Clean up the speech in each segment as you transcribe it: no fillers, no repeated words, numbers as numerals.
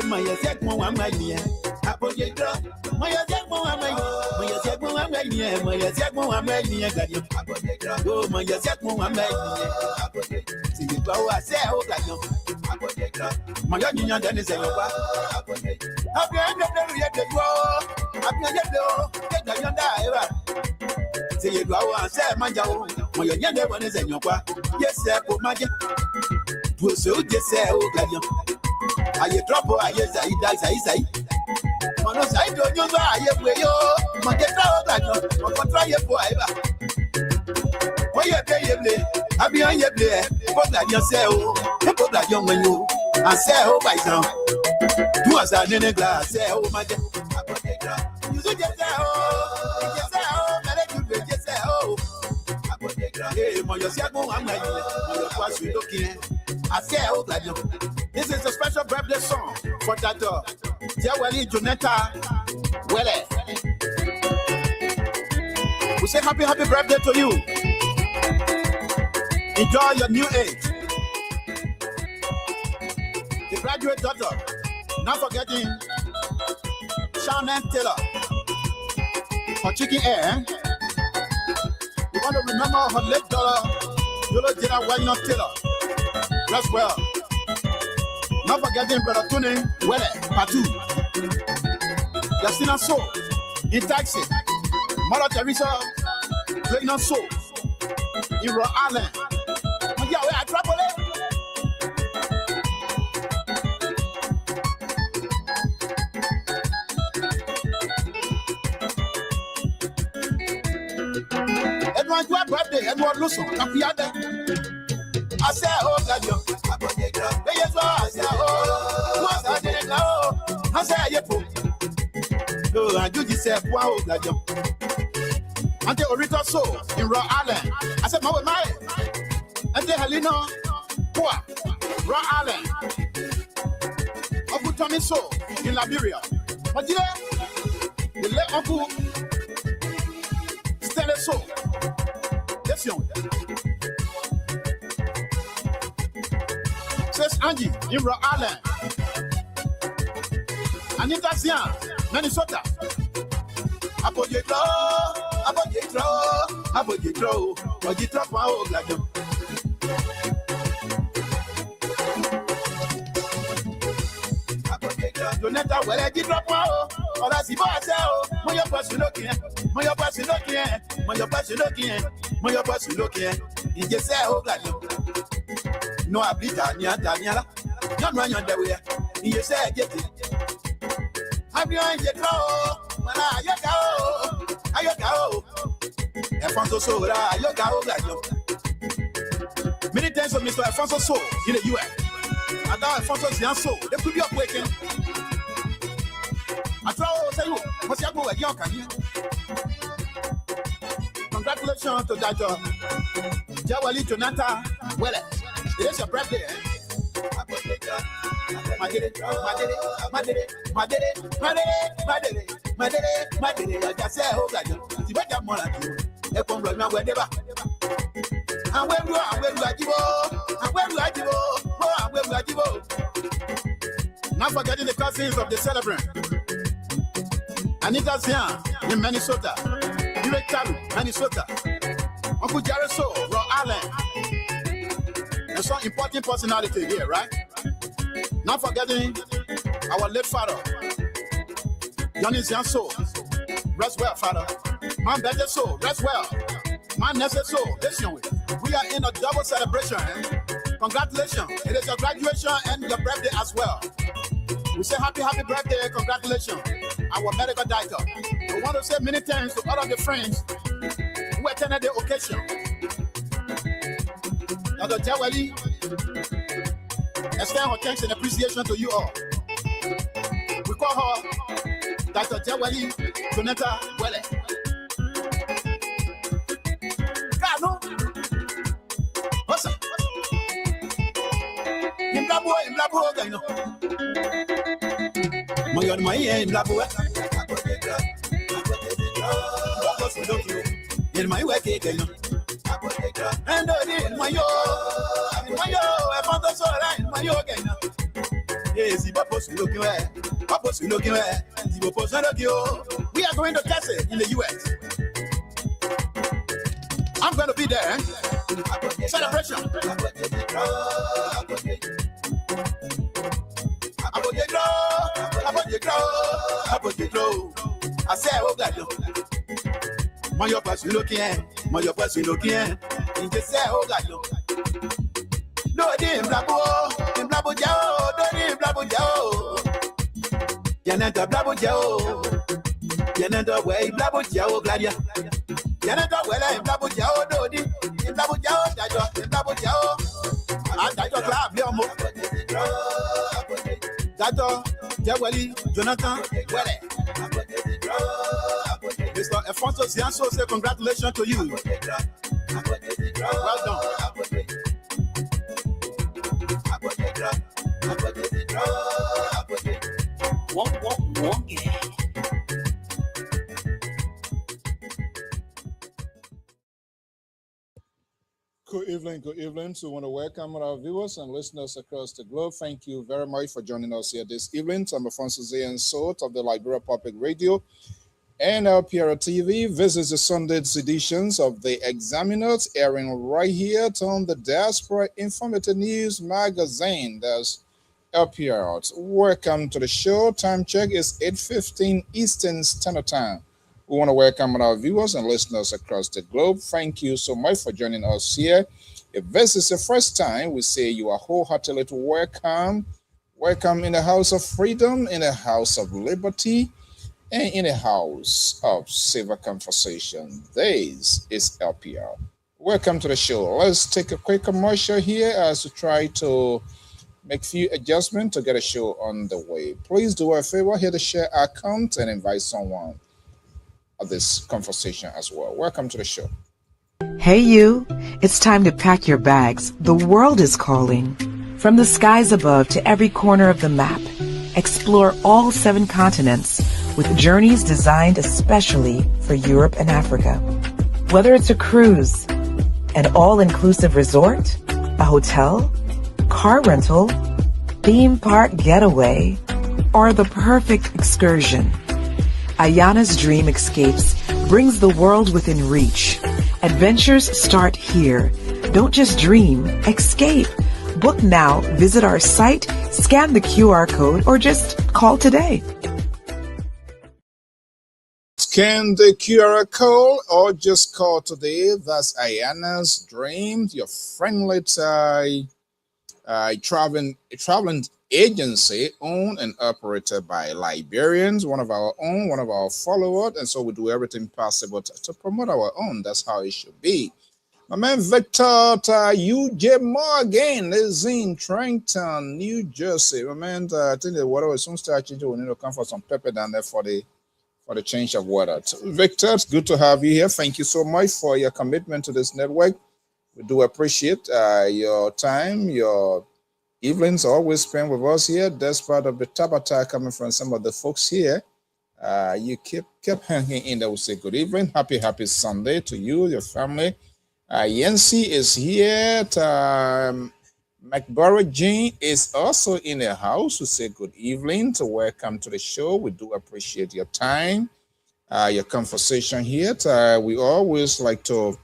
Maya Jack one my near. Apology drop. Maya Jack one my Maya Jack one my near. Maya Jack one my near. Oh, Maya Jack one my near. See you go, I say, oh, like no. My young young Dennis and your wife. I've been yet the war. I've been yet the get young diver. See you go, I say, my young one is in your wife. Yes, sir, for my young. So just say, oh, like no. I drop or I yes, I die. On the side, don't you know I have way, oh, my get out like no, or try it forever. Why you pay? I be on your play, but like yourself, put that young man, you, and say, oh, by now. Do us a nene glass, say, oh, my dear. You should just say, oh, just say, oh, let you just say, oh. Hey, my yourself, I'm like, what's you looking at? I say, oh, like you. This is a special birthday song for that dog. Jawali Jonetta Wele. We say happy birthday to you. Enjoy your new age. The graduate daughter, not forgetting Shannon Taylor for Chicken Air. You want to remember her late daughter, Yolo Jena Wagner Taylor. Rest well. Not forgetting Brother Tony Wele Patu. Justina So in Taxi. Mother Teresa playing on soul in Rhode Island. Yeah, we are trouble. Edward, your birthday, Edward Lusso, I say, oh, God, you. I say, oh, I didn't know. I say, you put. Oh, I do this, wow, God, you. Ante Orito So in Rhode Island. I said, my. Ante Helena, Poa, Rhode Island. Uncle Tommy So in Liberia. But you know, let Uncle Stella So. Yes, young. Says Angie in Rhode Island. Anita Zian, Minnesota. Abojitro, wow, like you. Jonetta, well, I did drop wow, or I see myself. When your person looking, you just say, oh, like you. No, I bleed Daniela, not run your way. You say, get it. I'm behind your draw. Ayoko. Alfonso So, Ayoko, like you. Many times of Mr. Alfonso So in the US. And now Alfonso's young soul, they could be up waking. I throw, say, what's your boy, young can you? Congratulations to that Jawali Jonathan. Well, it is your birthday, eh? My daddy, I just say, oh, God, you better more like you. They come from wherever. And where you are, not forgetting the cousins of the celebrant. Anita Zian in Minnesota. Direct Taru, Minnesota. Uncle Jerry So, Rhode Island. And some important personality here, right? Not forgetting our late father, Johnny Zian So. Rest well, father. Man, better so, rest well. Man, necessary so, listen. We are in a double celebration. Congratulations. It is your graduation and your birthday as well. We say happy birthday, congratulations. Our medical director. We want to say many thanks to all of the friends who attended the occasion. Dr. Jawali, extend our thanks and appreciation to you all. We call her Dr. Jawali Jonetta Wele. Kano. What's up? In Blabo, Gano. Moyon Maya in Blabo. In my way, and in my yo, I found the soul in my yoga. si bopo su looking where. Bopo su looking where. Si bopo su looking oh. We are going to test it in the US. I'm going to be there. Celebration. I say, oh God, my person looking at, my person looking at. You just say, oh God, no, dim blabo jao, no dim blabo jao. Yanenta blabo jao, yanenta way blabo jao, gladia. Yanenta way blabo jao, no dim blabo jao, blabo jao. I got your club, Leomo. Dato, Jawali, Jonathan, Wele. Mr. Alfonso Zianso say congratulations to you. Well done. Good evening. So we want to welcome our viewers and listeners across the globe. Thank you very much for joining us here this evening. I'm Alfonso Zianso of the Liberia Public Radio and Lpr-Tv. This is the Sunday's editions of the Examiners, airing right here on the Diaspora Informative News Magazine. That's Lpr. Welcome to the show. Time check is 8:15 Eastern Standard Time. We want to welcome our viewers and listeners across the globe. Thank you so much for joining us here. If this is the first time, we say you are wholeheartedly welcome. Welcome in the house of freedom, in the house of liberty, and in the house of civil conversation. This is LPR. Welcome to the show. Let's take a quick commercial here as we try to make a few adjustments to get a show on the way. Please do us a favor, hit the share account and invite someone of this conversation as well. Welcome to the show. Hey you, it's time to pack your bags. The world is calling. From the skies above to every corner of the map, explore all 7 continents with journeys designed especially for Europe and Africa. Whether it's a cruise, an all-inclusive resort, a hotel, car rental, theme park getaway, or the perfect excursion, Ayana's Dream Escapes brings the world within reach. Adventures start here. Don't just dream, escape. Book now, visit our site, scan the QR code, or just call today. Scan the QR code or just call today. That's Ayana's Dream, your friendly traveling agency owned and operated by Liberians, one of our own, one of our followers, and so we do everything possible to promote our own. That's how it should be. My man Victor UJ Morgan is in Trenton, New Jersey. My man, I think the water will soon start changing. We need to come for some pepper down there for the change of weather. Victor, it's good to have you here. Thank you so much for your commitment to this network. We do appreciate your time, your evenings always spent with us here. That's part of the tabata coming from some of the folks here. You kept hanging in there. We say good evening, happy Sunday to you, your family. Yancy is here. McBurry Jean is also in the house. We say good evening. So welcome to the show. We do appreciate your time, your conversation here. We always like to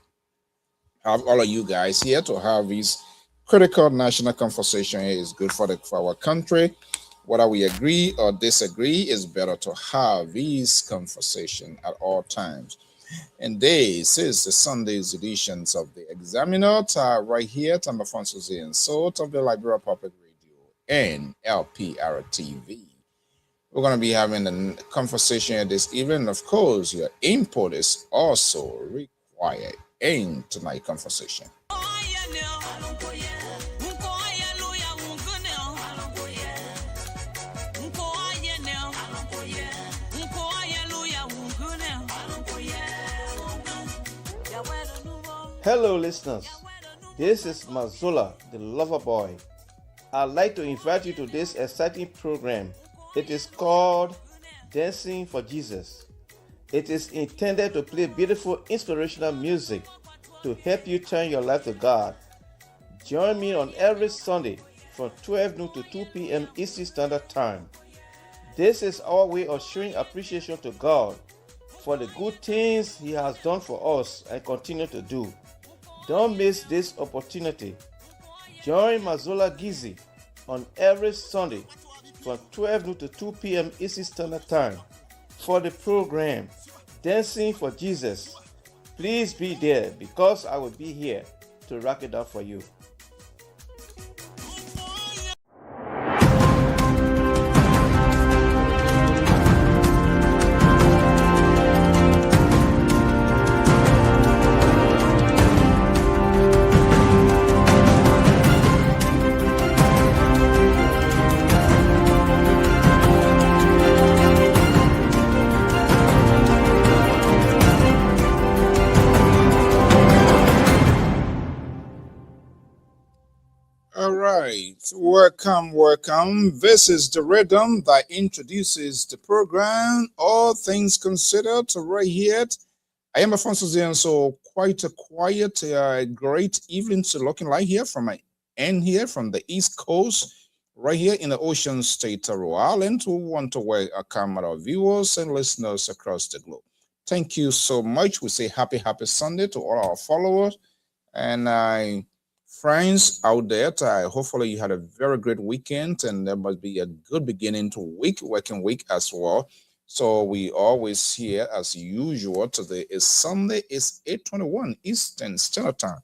have all of you guys here to have these critical national conversation. Here is good for our country. Whether we agree or disagree, it's better to have these conversations at all times. And this is the Sunday's editions of the Examiner, right here at Alfonso Zianso of the Liberia Public Radio and Lpr-Tv. We're going to be having a conversation this evening. Of course, your input is also required in tonight's conversation. Hello listeners, this is Mazola, the lover boy. I'd like to invite you to this exciting program. It is called Dancing for Jesus. It is intended to play beautiful inspirational music to help you turn your life to God. Join me on every Sunday from 12 noon to 2 p.m. Eastern Standard Time. This is our way of showing appreciation to God for the good things He has done for us and continue to do. Don't miss this opportunity. Join Mazola Gizi on every Sunday from 12 noon to 2 p.m. Eastern Standard Time for the program Dancing for Jesus. Please be there because I will be here to rock it up for you. All right, welcome. This is the rhythm that introduces the program, All Things Considered, right here. I am Alfonso Zian, so quite a quiet, great evening to looking like here from my end here from the East Coast, right here in the Ocean State of Rhode Island, who want to welcome our viewers and listeners across the globe. Thank you so much. We say happy Sunday to all our followers and friends out there. Hopefully you had a very great weekend and there must be a good beginning to working week as well. So we always here as usual. Today is Sunday, it's 8:21 Eastern Standard Time.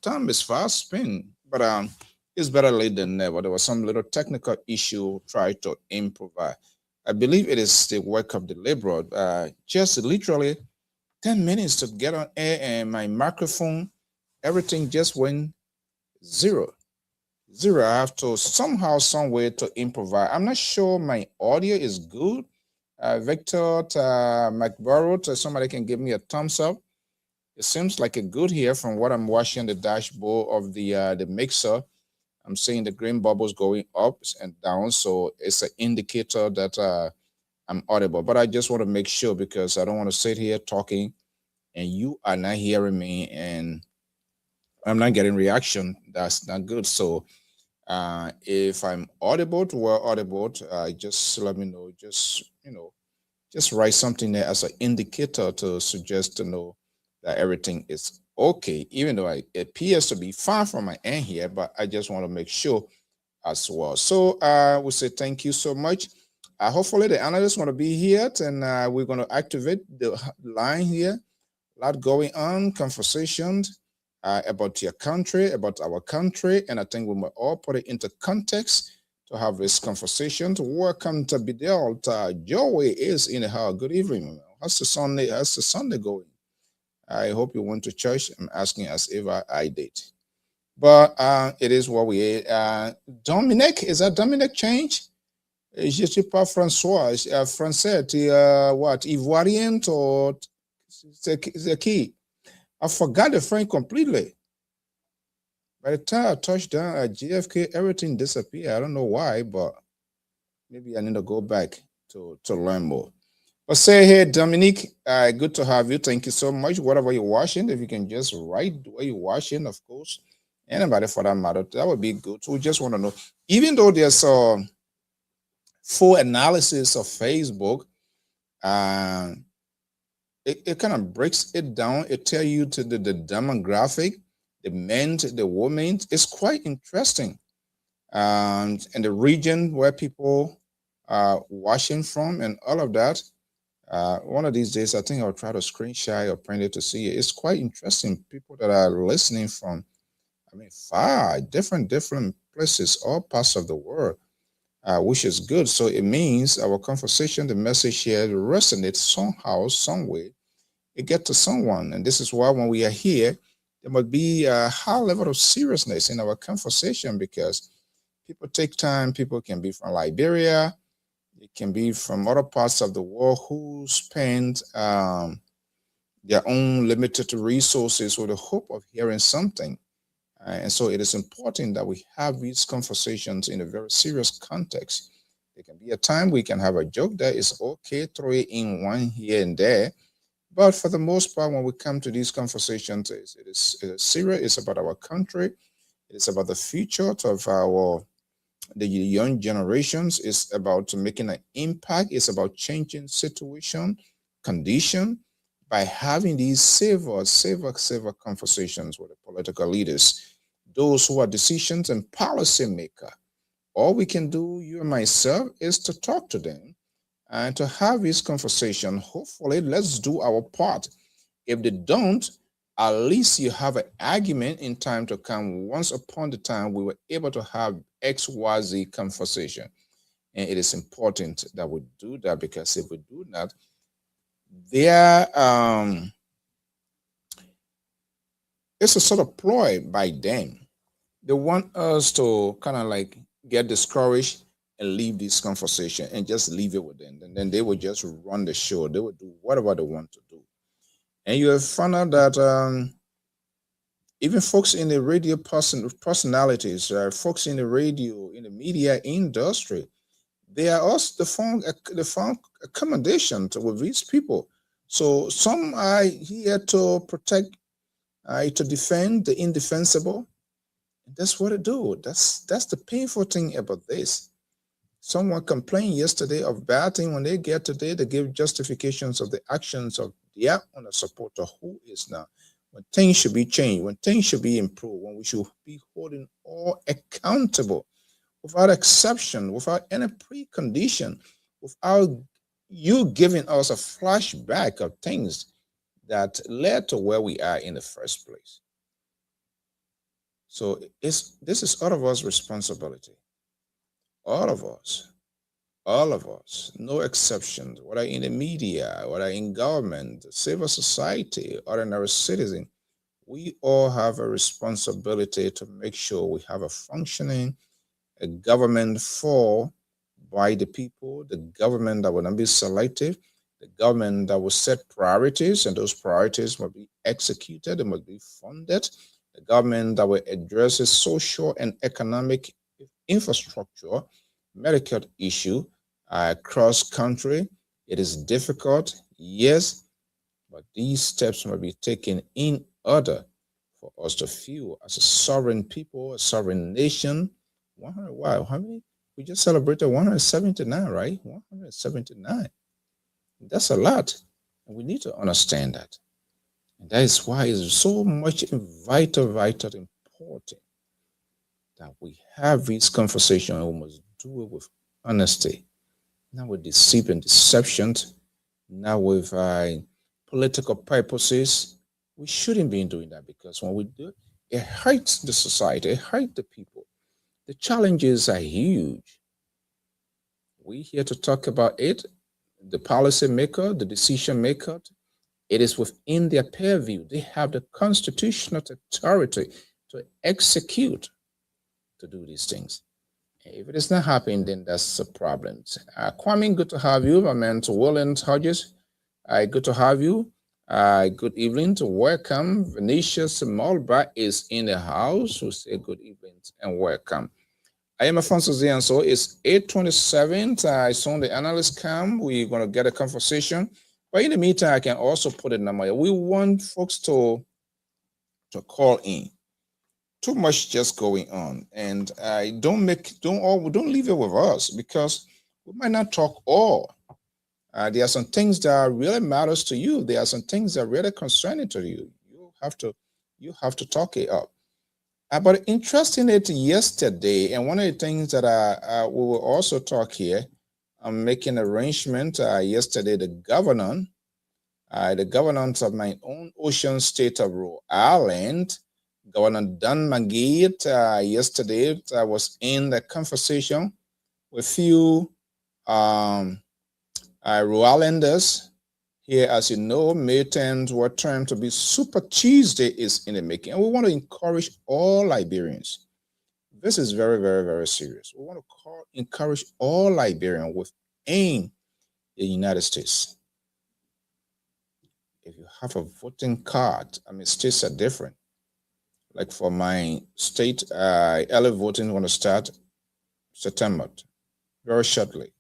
Time is fast spent, but it's better late than never. There was some little technical issue, try to improvise. I believe it is the work of the Lpr. Just literally 10 minutes to get on air and my microphone, everything just went zero. I have to somehow, some way to improvise. I'm not sure my audio is good. Victor, McBarrow, somebody can give me a thumbs up. It seems like a good here from what I'm watching the dashboard of the mixer. I'm seeing the green bubbles going up and down, so it's an indicator that I'm audible. But I just want to make sure because I don't want to sit here talking and you are not hearing me and I'm not getting reaction. That's not good. So if I'm audible, just let me know. Just write something there as an indicator to suggest to know that everything is okay. Even though it appears to be far from my end here, but I just want to make sure as well. So we say thank you so much. Hopefully the analysts want to be here, and we're going to activate the line here. A lot going on, conversations about your country, about our country, and I think we might all put it into context to have this conversation. To welcome to Bidel. Joey is in the house. Good evening. How's the Sunday going? I hope you went to church. I'm asking as if I did. But it is what we Dominic, is that Dominic change? Je suis pas François, Français, what, Ivoirien or the key? I forgot the French completely. By the time I touched down at JFK, everything disappeared. I don't know why, but maybe I need to go back to learn more. But say hey, Dominique, good to have you. Thank you so much. Whatever you're watching, if you can just write where you're watching, of course, anybody for that matter, that would be good. So we just want to know, even though there's a full analysis of Facebook, it kind of breaks it down. It tells you to the demographic, the men, the women. It's quite interesting. And the region where people are watching from and all of that. One of these days, I think I'll try to screenshot or print it to see it. It's quite interesting. People that are listening from, far different places, all parts of the world, which is good. So it means our conversation, the message here resonates somehow, some way. It gets to someone. And this is why when we are here, there must be a high level of seriousness in our conversation because people take time. People can be from Liberia. It can be from other parts of the world who spend their own limited resources with the hope of hearing something. And so it is important that we have these conversations in a very serious context. There can be a time we can have a joke that is okay, throw it in one here and there. But for the most part, when we come to these conversations, it is serious. It's about our country. It's about the future of our the young generations. It's about making an impact. It's about changing situation, condition by having these saver conversations with the political leaders, those who are decisions and policy maker. All we can do, you and myself, is to talk to them and to have this conversation. Hopefully, let's do our part. If they don't, at least you have an argument in time to come. Once upon the time, we were able to have XYZ conversation. And it is important that we do that, because if we do not, there it's a sort of ploy by them. They want us to kind of like get discouraged and leave this conversation and just leave it with them. And then they will just run the show. They will do whatever they want to do. And you have found out that even folks in the radio personalities, folks in the radio, in the media industry, they are also they found accommodation with these people. So some are here to protect, to defend the indefensible. That's what they do. That's the painful thing about this. Someone complained yesterday of bad thing. When they get today, they give justifications of the actions of their own supporter who is now. When things should be changed, when things should be improved, when we should be holding all accountable without exception, without any precondition, without you giving us a flashback of things that led to where we are in the first place. So this is all of us responsibility. All of us, no exceptions, whether in the media, whether in government, civil society, ordinary citizen, we all have a responsibility to make sure we have a functioning a government for, by the people, the government that will not be selective, the government that will set priorities, and those priorities must be executed, they must be funded, the government that will address the social and economic infrastructure, medical issue across country. It is difficult, yes, but these steps must be taken in order for us to feel as a sovereign people, a sovereign nation. 100, wow, how many? We just celebrated 179, right? 179. That's a lot. And we need to understand that. And that is why it's so much vital important that we have this conversation, and we must do it with honesty, not with deceit and deception, not with political purposes. We shouldn't be doing that, because when we do it, it hurts the society, it hurts the people. The challenges are huge. We're here to talk about it. The policy maker, the decision maker, it is within their purview. They have the constitutional authority to execute, to do these things. If it is not happening, then that's a problem. Kwame, good to have you. My man to Williams Hodges, good to have you. Good evening to welcome. Venetius Mulba is in the house. We say good evening and welcome. I am Afonso Zianso. It's 8:27. I saw the analyst come. We're going to get a conversation. But in the meantime, I can also put a number. We want folks to call in. Too much just going on, and don't leave it with us, because we might not talk all. There are some things that really matters to you. There are some things that are really concerning to you. You have to talk it up. But interestingly, yesterday, and one of the things that we will also talk here, I'm making arrangement yesterday. The governor of my own ocean state of Rhode Island, Governor Don McGee, yesterday I was in the conversation with few Rhode Islanders here. As you know, May 10th, what term to be Super Tuesday is in the making, and we want to encourage all Liberians. This is very, very, very serious. We want to encourage all Liberians within the United States. If you have a voting card, I mean, states are different. Like for my state, early voting going to start September, very shortly.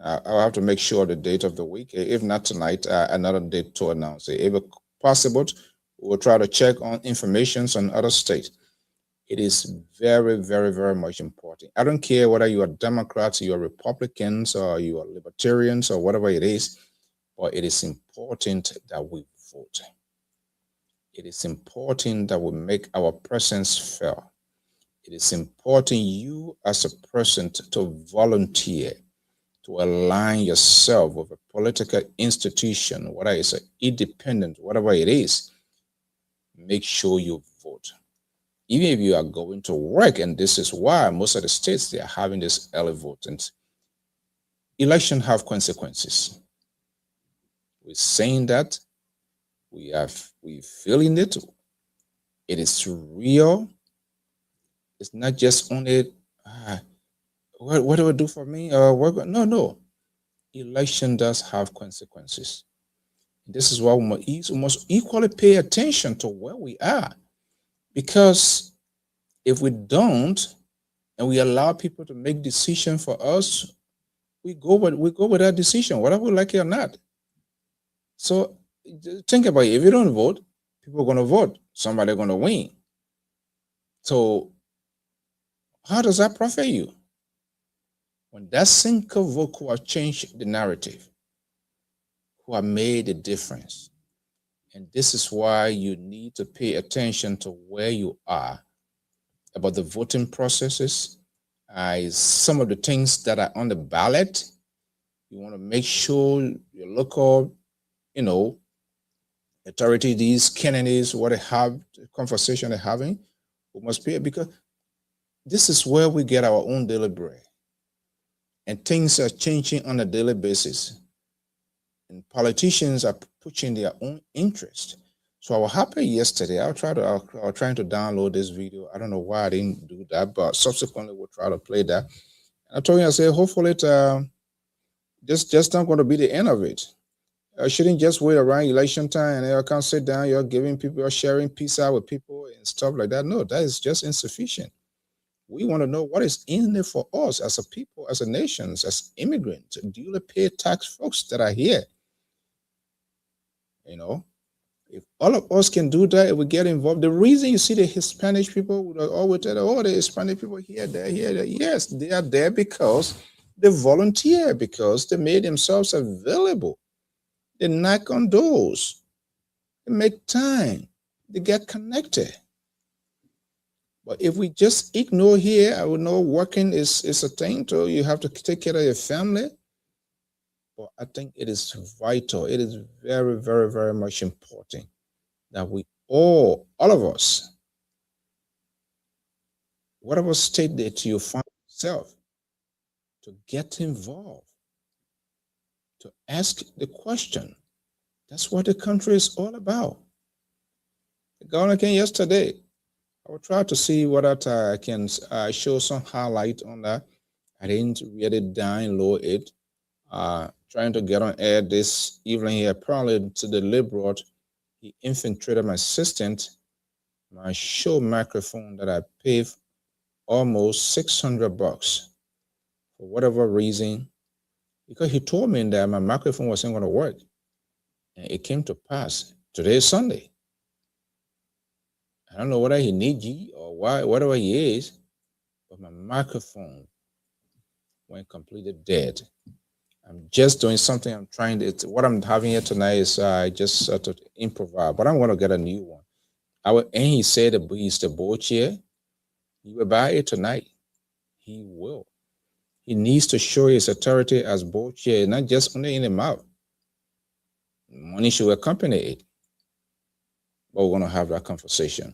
I'll have to make sure the date of the week. If not tonight, another date to announce it. If possible, we'll try to check on information on other states. It is very, very, very much important. I don't care whether you are Democrats, you are Republicans, or you are Libertarians, or whatever it is, but it is important that we vote. It is important that we make our presence felt. It is important you as a person to volunteer, to align yourself with a political institution, whether it's an independent, whatever it is. Make sure you vote. Even if you are going to work, and this is why most of the states, they are having this early voting. Election have consequences. We're saying that, we're feeling it. It is real. It's not just only, what do I do for me? No. Election does have consequences. This is why we must equally pay attention to where we are. Because if we don't, and we allow people to make decisions for us, we go with that decision, whether we like it or not. So think about it. If you don't vote, people are going to vote. Somebody's going to win. So how does that profit you? When that single vote who have changed the narrative, who have made a difference. And this is why you need to pay attention to where you are about the voting processes. Some of the things that are on the ballot, you want to make sure your local, authority, these candidates, what they have, the conversation they're having, we must pay, because this is where we get our own daily bread. And things are changing on a daily basis. And politicians are pushing their own interest. So I was happy yesterday. I was trying to download this video. I don't know why I didn't do that, but subsequently we'll try to play that. And I told you, I said, hopefully just not going to be the end of it. I shouldn't just wait around election time and I can't sit down, you're giving people, you're sharing pizza with people and stuff like that. No, that is just insufficient. We want to know what is in it for us as a people, as a nation, as immigrants, duly paid tax folks that are here. If all of us can do that, if we get involved, the reason you see the Hispanic people would always tell, oh, the Hispanic people here, they're here. Yes, they are there because they volunteer, because they made themselves available. They knock on doors. They make time. They get connected. But if we just ignore here, I would know working is a thing too. You have to take care of your family. But I think it is vital. It is very, very, very much important that we all of us, whatever state that you find yourself, to get involved, to ask the question. That's what the country is all about. The governor came yesterday. I will try to see what I can show some highlight on that. I didn't really download it. Trying to get on air this evening here, apparently to the liberal, he infiltrated my assistant, my show microphone that I paid almost $600 for whatever reason, because he told me that my microphone wasn't going to work. And it came to pass. Today is Sunday. I don't know whether he needs you or why, whatever he is, but my microphone went completely dead. I'm just doing something. I'm trying to, what I'm having here tonight is just to improvise, but I'm going to get a new one. And he said that he's the board chair. He will buy it tonight. He will. He needs to show his authority as board chair, not just only in the mouth. Money should accompany it. But we're going to have that conversation.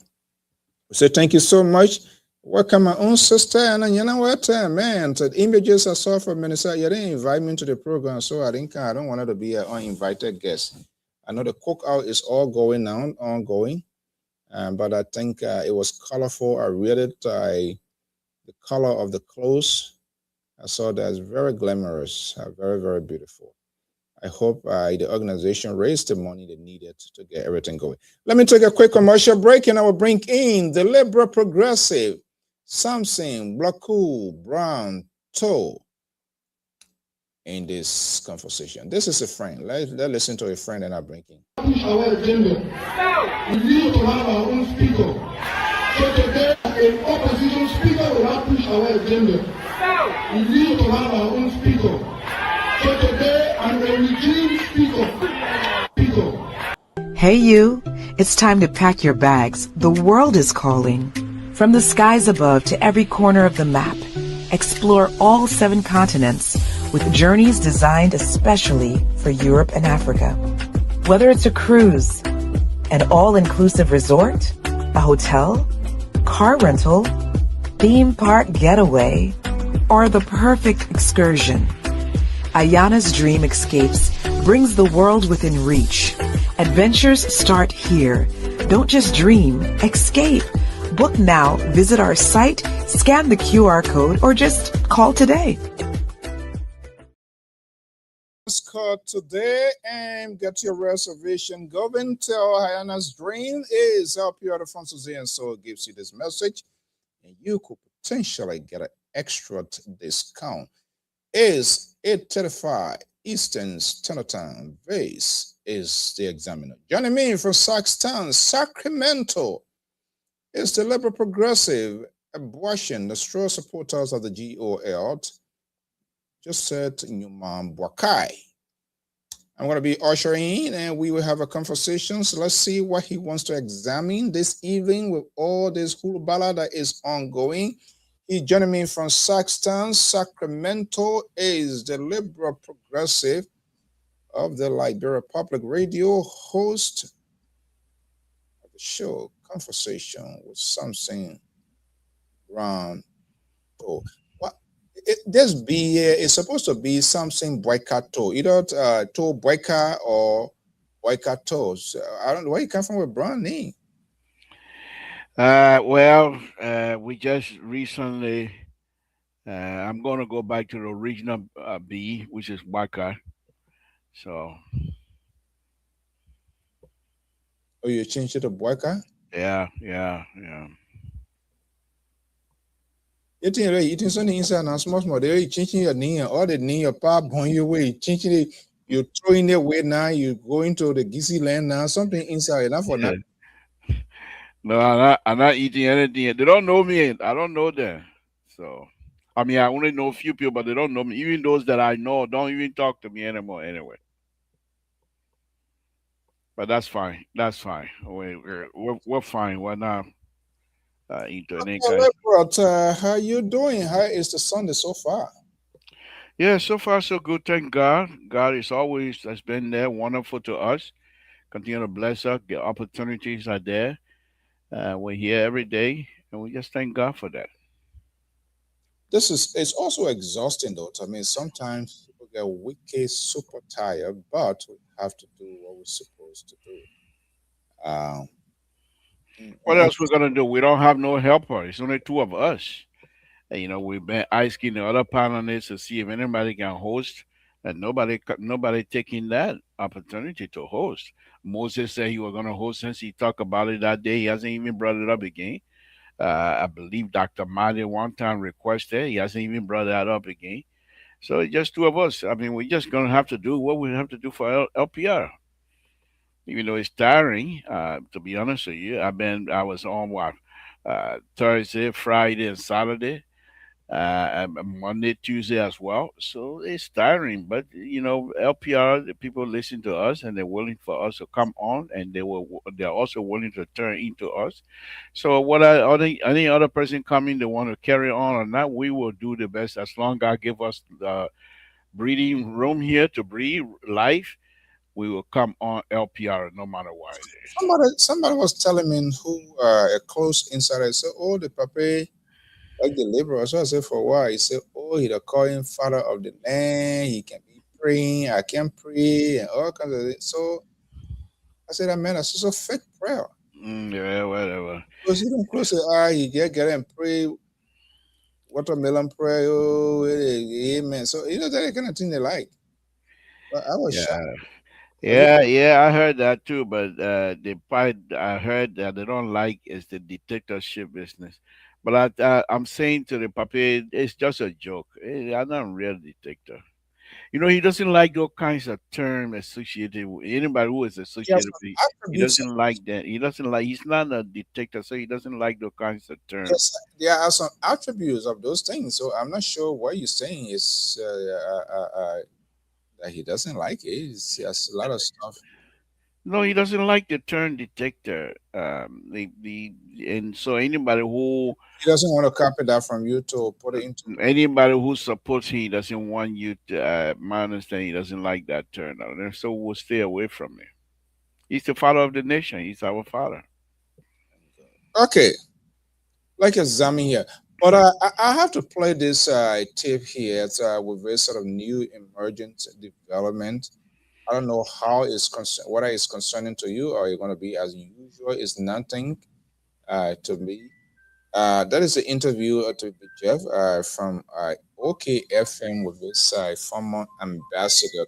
So thank you so much. Welcome my own sister. And you know what, man, the images I saw from Minnesota, you didn't invite me to the program, so I don't want her to be an uninvited guest. I know the cookout is all going on, ongoing, but I think it was colorful. I read it, the color of the clothes. I saw that it's very glamorous, very, very beautiful. I hope the organization raised the money they needed to get everything going. Let me take a quick commercial break and I will bring in the liberal progressive, Samson Blaku Brown Toe in this conversation. This is a friend. Let's listen to a friend and I'll bring in. Push our agenda. We need to have our own speaker. So today, an opposition speaker will not push our agenda. We need to have our own speaker. So today I'm a regime speaker. Hey you, it's time to pack your bags. The world is calling. From the skies above to every corner of the map, explore all 7 continents with journeys designed especially for Europe and Africa. Whether it's a cruise, an all-inclusive resort, a hotel, car rental, theme park getaway, or the perfect excursion, Ayana's Dream Escapes brings the world within reach. Adventures start here. Don't just dream, escape. Book now, visit our site, scan the QR code, or just call today. Let's call today and get your reservation going. Tell Ayana's Dream is up here at Alfonso Z, and so it gives you this message, and you could potentially get an extra discount. Is 8:35 Eastern Standard Time. Vase is the examiner. Joining me from Saxtown, Sacramento, is the liberal progressive abortion, the straw supporters of the GOL, just said Newman Bwakai. I'm going to be ushering in and we will have a conversation. So let's see what he wants to examine this evening with all this hulabala that is ongoing. He's joining me from Saxtown, Sacramento, is the liberal progressive of the Liberia Public Radio, host of the show Conversation with Something Round. Oh, what? This be it's supposed to be something boycotto, either to boycott or boycottos. I don't know where you come from with brand name. We just recently, I'm going to go back to the original B, which is Waka. So, Oh, you changed it to boycott? yeah. You think something inside now small. They're changing your name, all the name your pop on your way, changing it, you're throwing it away now, you going to the Gizzy land now, something inside enough for that. No, I'm not eating anything. They don't know me. I don't know them. So, I mean, I only know a few people, but they don't know me. Even those that I know don't even talk to me anymore anyway. But that's fine. That's fine. We're fine. We're not into any kind. But how you doing? How is the Sunday so far? Yeah, so far so good. Thank God. God is always has been there, wonderful to us. Continue to bless us. The opportunities are there. We're here every day, and we just thank God for that. It's also exhausting though. I mean, sometimes people get wicked, super tired, but we have to do what we're supposed to do. Um, What else we're gonna do? We don't have no helper. It's only 2 of us. And, we've been asking the other panelists to see if anybody can host, and nobody taking that opportunity to host. Moses said he was gonna host since he talked about it that day. He hasn't even brought it up again. I believe Dr. Madi one time requested. He hasn't even brought that up again. So it's just 2 of us. I mean, we're just gonna have to do what we have to do for LPR. Even though it's tiring, to be honest with you, I was on what Thursday, Friday, and Saturday, and Monday, Tuesday as well. So it's tiring, but LPR, the people listen to us and they're willing for us to come on, and they're also willing to turn into us. So what any other person coming, they want to carry on or not, we will do the best as long as God give us the breathing room here to breathe life. We will come on LPR no matter what it is. Somebody was telling me who a close insider said, "Oh, the papa like the liberal." So I said for a while, he said, "Oh, he the calling father of the land. He can be praying. I can pray and all kinds of things." So I said, "Man, that's just a fake prayer." Yeah, whatever. Because he don't close his eye, he get and pray watermelon prayer. Oh, amen. So that kind of thing they like. But I was shocked. Yeah. Yeah, I heard that too. But the part I heard that they don't like is the dictatorship business. But I'm saying to the papi, it's just a joke. I'm not a real dictator. He doesn't like those kinds of terms associated with anybody who is He has associated some with. He attributes. doesn't like that. He doesn't like. He's not a detective, so he doesn't like those kinds of terms. Yes, there are some attributes of those things. So I'm not sure what you're saying is that he doesn't like it. He has a lot of stuff. No, he doesn't like the term detector. The and so He doesn't want to copy that from you to put it into. anybody who supports him, he doesn't want you to. My understanding, he doesn't like that term, and so we'll stay away from it. He's the father of the nation. He's our father. Okay, like examine here. But I have to play this tape here. It's with this sort of new emergent development. I don't know how it's whether it's concerning to you or you're going to be as usual. It's nothing to me. That is the interview to be Jeff from OKFM with this former ambassador.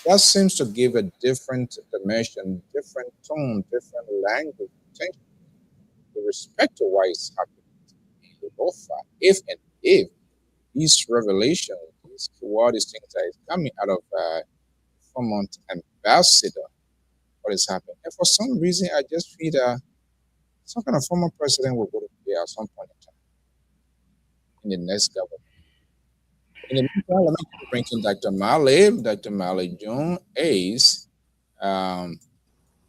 That seems to give a different dimension, different tone, different language, attention with respect to why it's happening in Europa. If and if these revelations, these things that is coming out of former ambassador, what is happening. And for some reason, I just feel that some kind of former president will go to jail at some point in time in the next government. In the meantime, let me bring in Dr. Male, Dr. Male John Ace, um,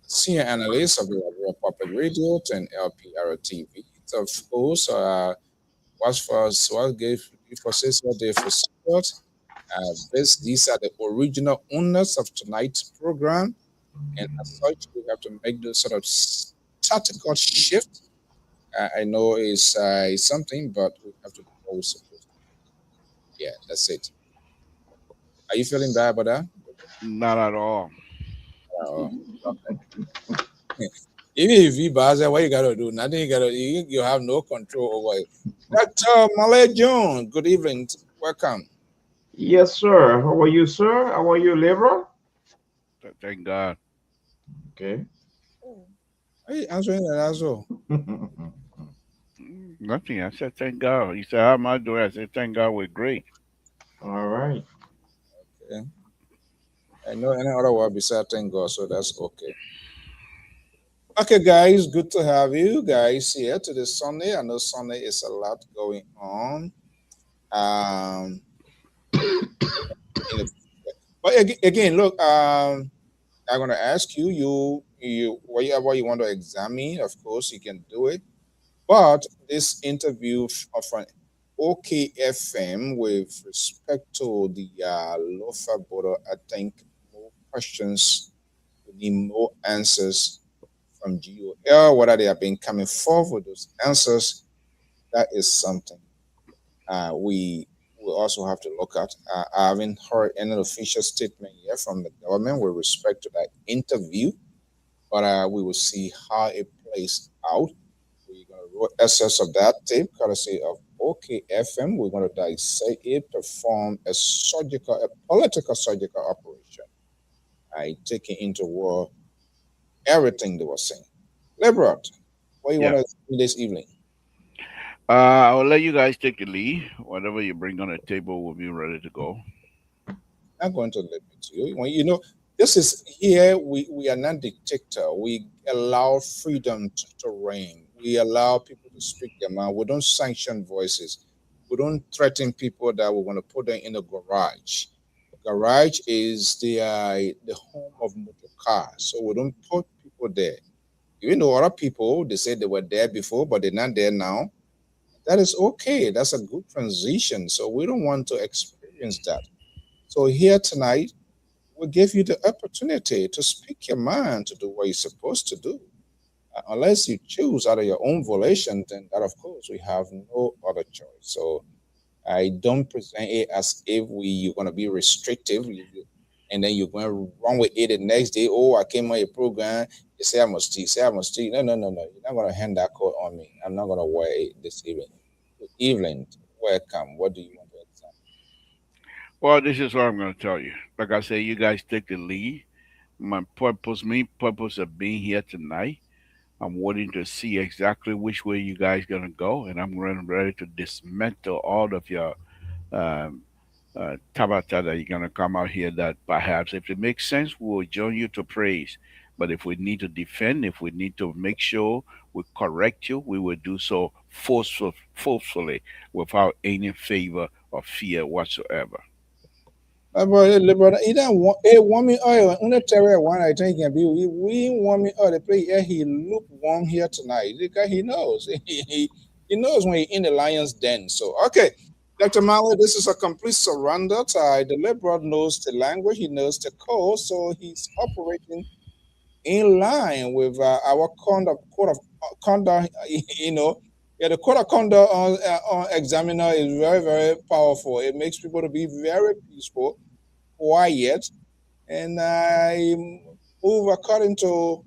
senior analyst of the Liberia Public Radio and Lpr-Tv. Of course, was for what gave for Cecil Day for support. These are the original owners of tonight's program, and as such, we have to make those sort of tactical shift. I know it's something, but we have to do what we're supposed to. Yeah, that's it. Are you feeling bad about that? Not at all. Oh, okay. Even if you buzz, what you gotta do? Nothing. You have no control over it. Dr. Malay John, good evening. Welcome. Yes, sir. How are you, sir? How are you, Libra? Thank God. Okay. Are you answering that as well? Nothing. I said thank God. He said, "How am I doing?" I said, "Thank God, we're great." All right. Okay. I know any other word besides thank God, so that's okay. Okay, guys, good to have you guys here to this Sunday. I know Sunday is a lot going on. Um, in the, but again, look, I'm gonna ask you, whatever you want to examine. Of course, you can do it. But this interview of an OKFM with respect to the Lofa border, I think more questions, we need more answers from GOL, whether they have been coming forward with those answers. That is something we will also have to look at. I haven't heard any official statement yet from the government with respect to that interview, but we will see how it plays out. We're going to roll access of that tape, courtesy of OKFM. We're going to dissect it, perform a political surgical operation. Taking into war everything they were saying. Liberat, what do you Yeah. want to do this evening? I'll let you guys take the lead. Whatever you bring on the table, will be ready to go. I'm going to leave it to you. When you know, this is here. We are not dictator. We allow freedom to reign. We allow people to speak their mind. We don't sanction voices. We don't threaten people that we're going to put them in a garage. Garage is the home of motor cars, so we don't put people there. Even though other people they say they were there before, but they're not there now. That is okay. That's a good transition. So we don't want to experience that. So here tonight, we give you the opportunity to speak your mind, to do what you're supposed to do. Unless you choose out of your own volition, then that, of course, we have no other choice. So I don't present it as if you're going to be restrictive, and then you're going to run with it the next day. Oh, I came on your program. You say I must teach. Say I must teach. No, no, no, no. You're not going to hand that code on me. I'm not going to wear it this evening. Evening, welcome. What do you want to examine? Well, this is what I'm going to tell you. Like I said, you guys take the lead. My purpose of being here tonight, I'm waiting to see exactly which way you guys going to go, and I'm ready to dismantle all of your um, Tabata, that you're going to come out here, that perhaps if it makes sense, we'll join you to praise. But if we need to defend, if we need to make sure we correct you, we will do so forcefully without any favor or fear whatsoever. My brother, brother, he don't want, he want me oil. Only tell one I think can be. We want me oil. The play here. He look warm here tonight because he knows. He knows when he in the lion's den. So okay, Dr. Malley, this is a complete surrender. The liberal knows the language. He knows the code. So he's operating in line with our code of conduct. You know, yeah, the code of conduct on examiner is very very powerful. It makes people to be very peaceful, quiet, and I move according to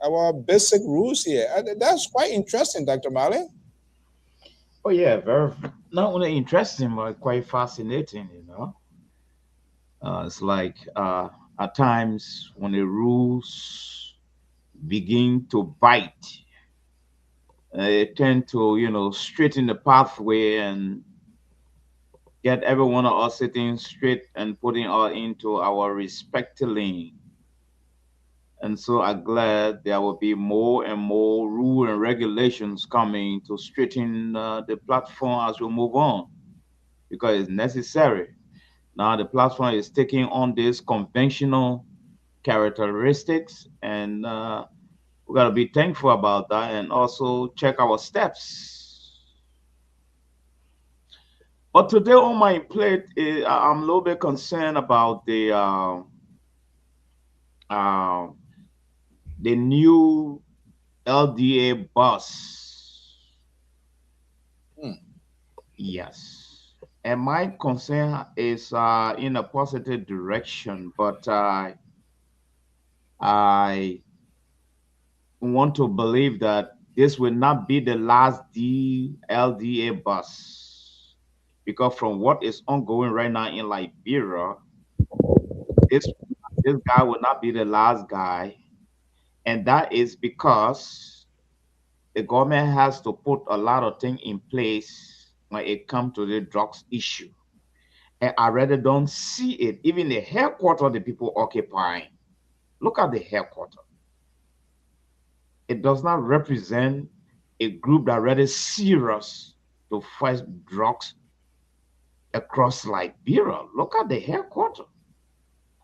our basic rules here. That's quite interesting, Dr. Mali. Oh yeah, very not only interesting but quite fascinating. It's like at times when the rules begin to bite, they tend to straighten the pathway and get every one of us sitting straight and putting us into our respective lane. And so I'm glad there will be more and more rule and regulations coming to straighten the platform as we move on because it's necessary. Now the platform is taking on these conventional characteristics, and we got to be thankful about that and also check our steps. But today on my plate, I'm a little bit concerned about uh, the new LDA bus. Hmm. Yes. And my concern is in a positive direction, but I want to believe that this will not be the last LDA bus. Because from what is ongoing right now in Liberia, this this guy will not be the last guy. And that is because the government has to put a lot of things in place when it comes to the drugs issue. And I rather don't see it. Even the headquarters the people occupying. Look at the headquarters. It does not represent a group that really serious to fight drugs across Liberia. Look at the headquarters.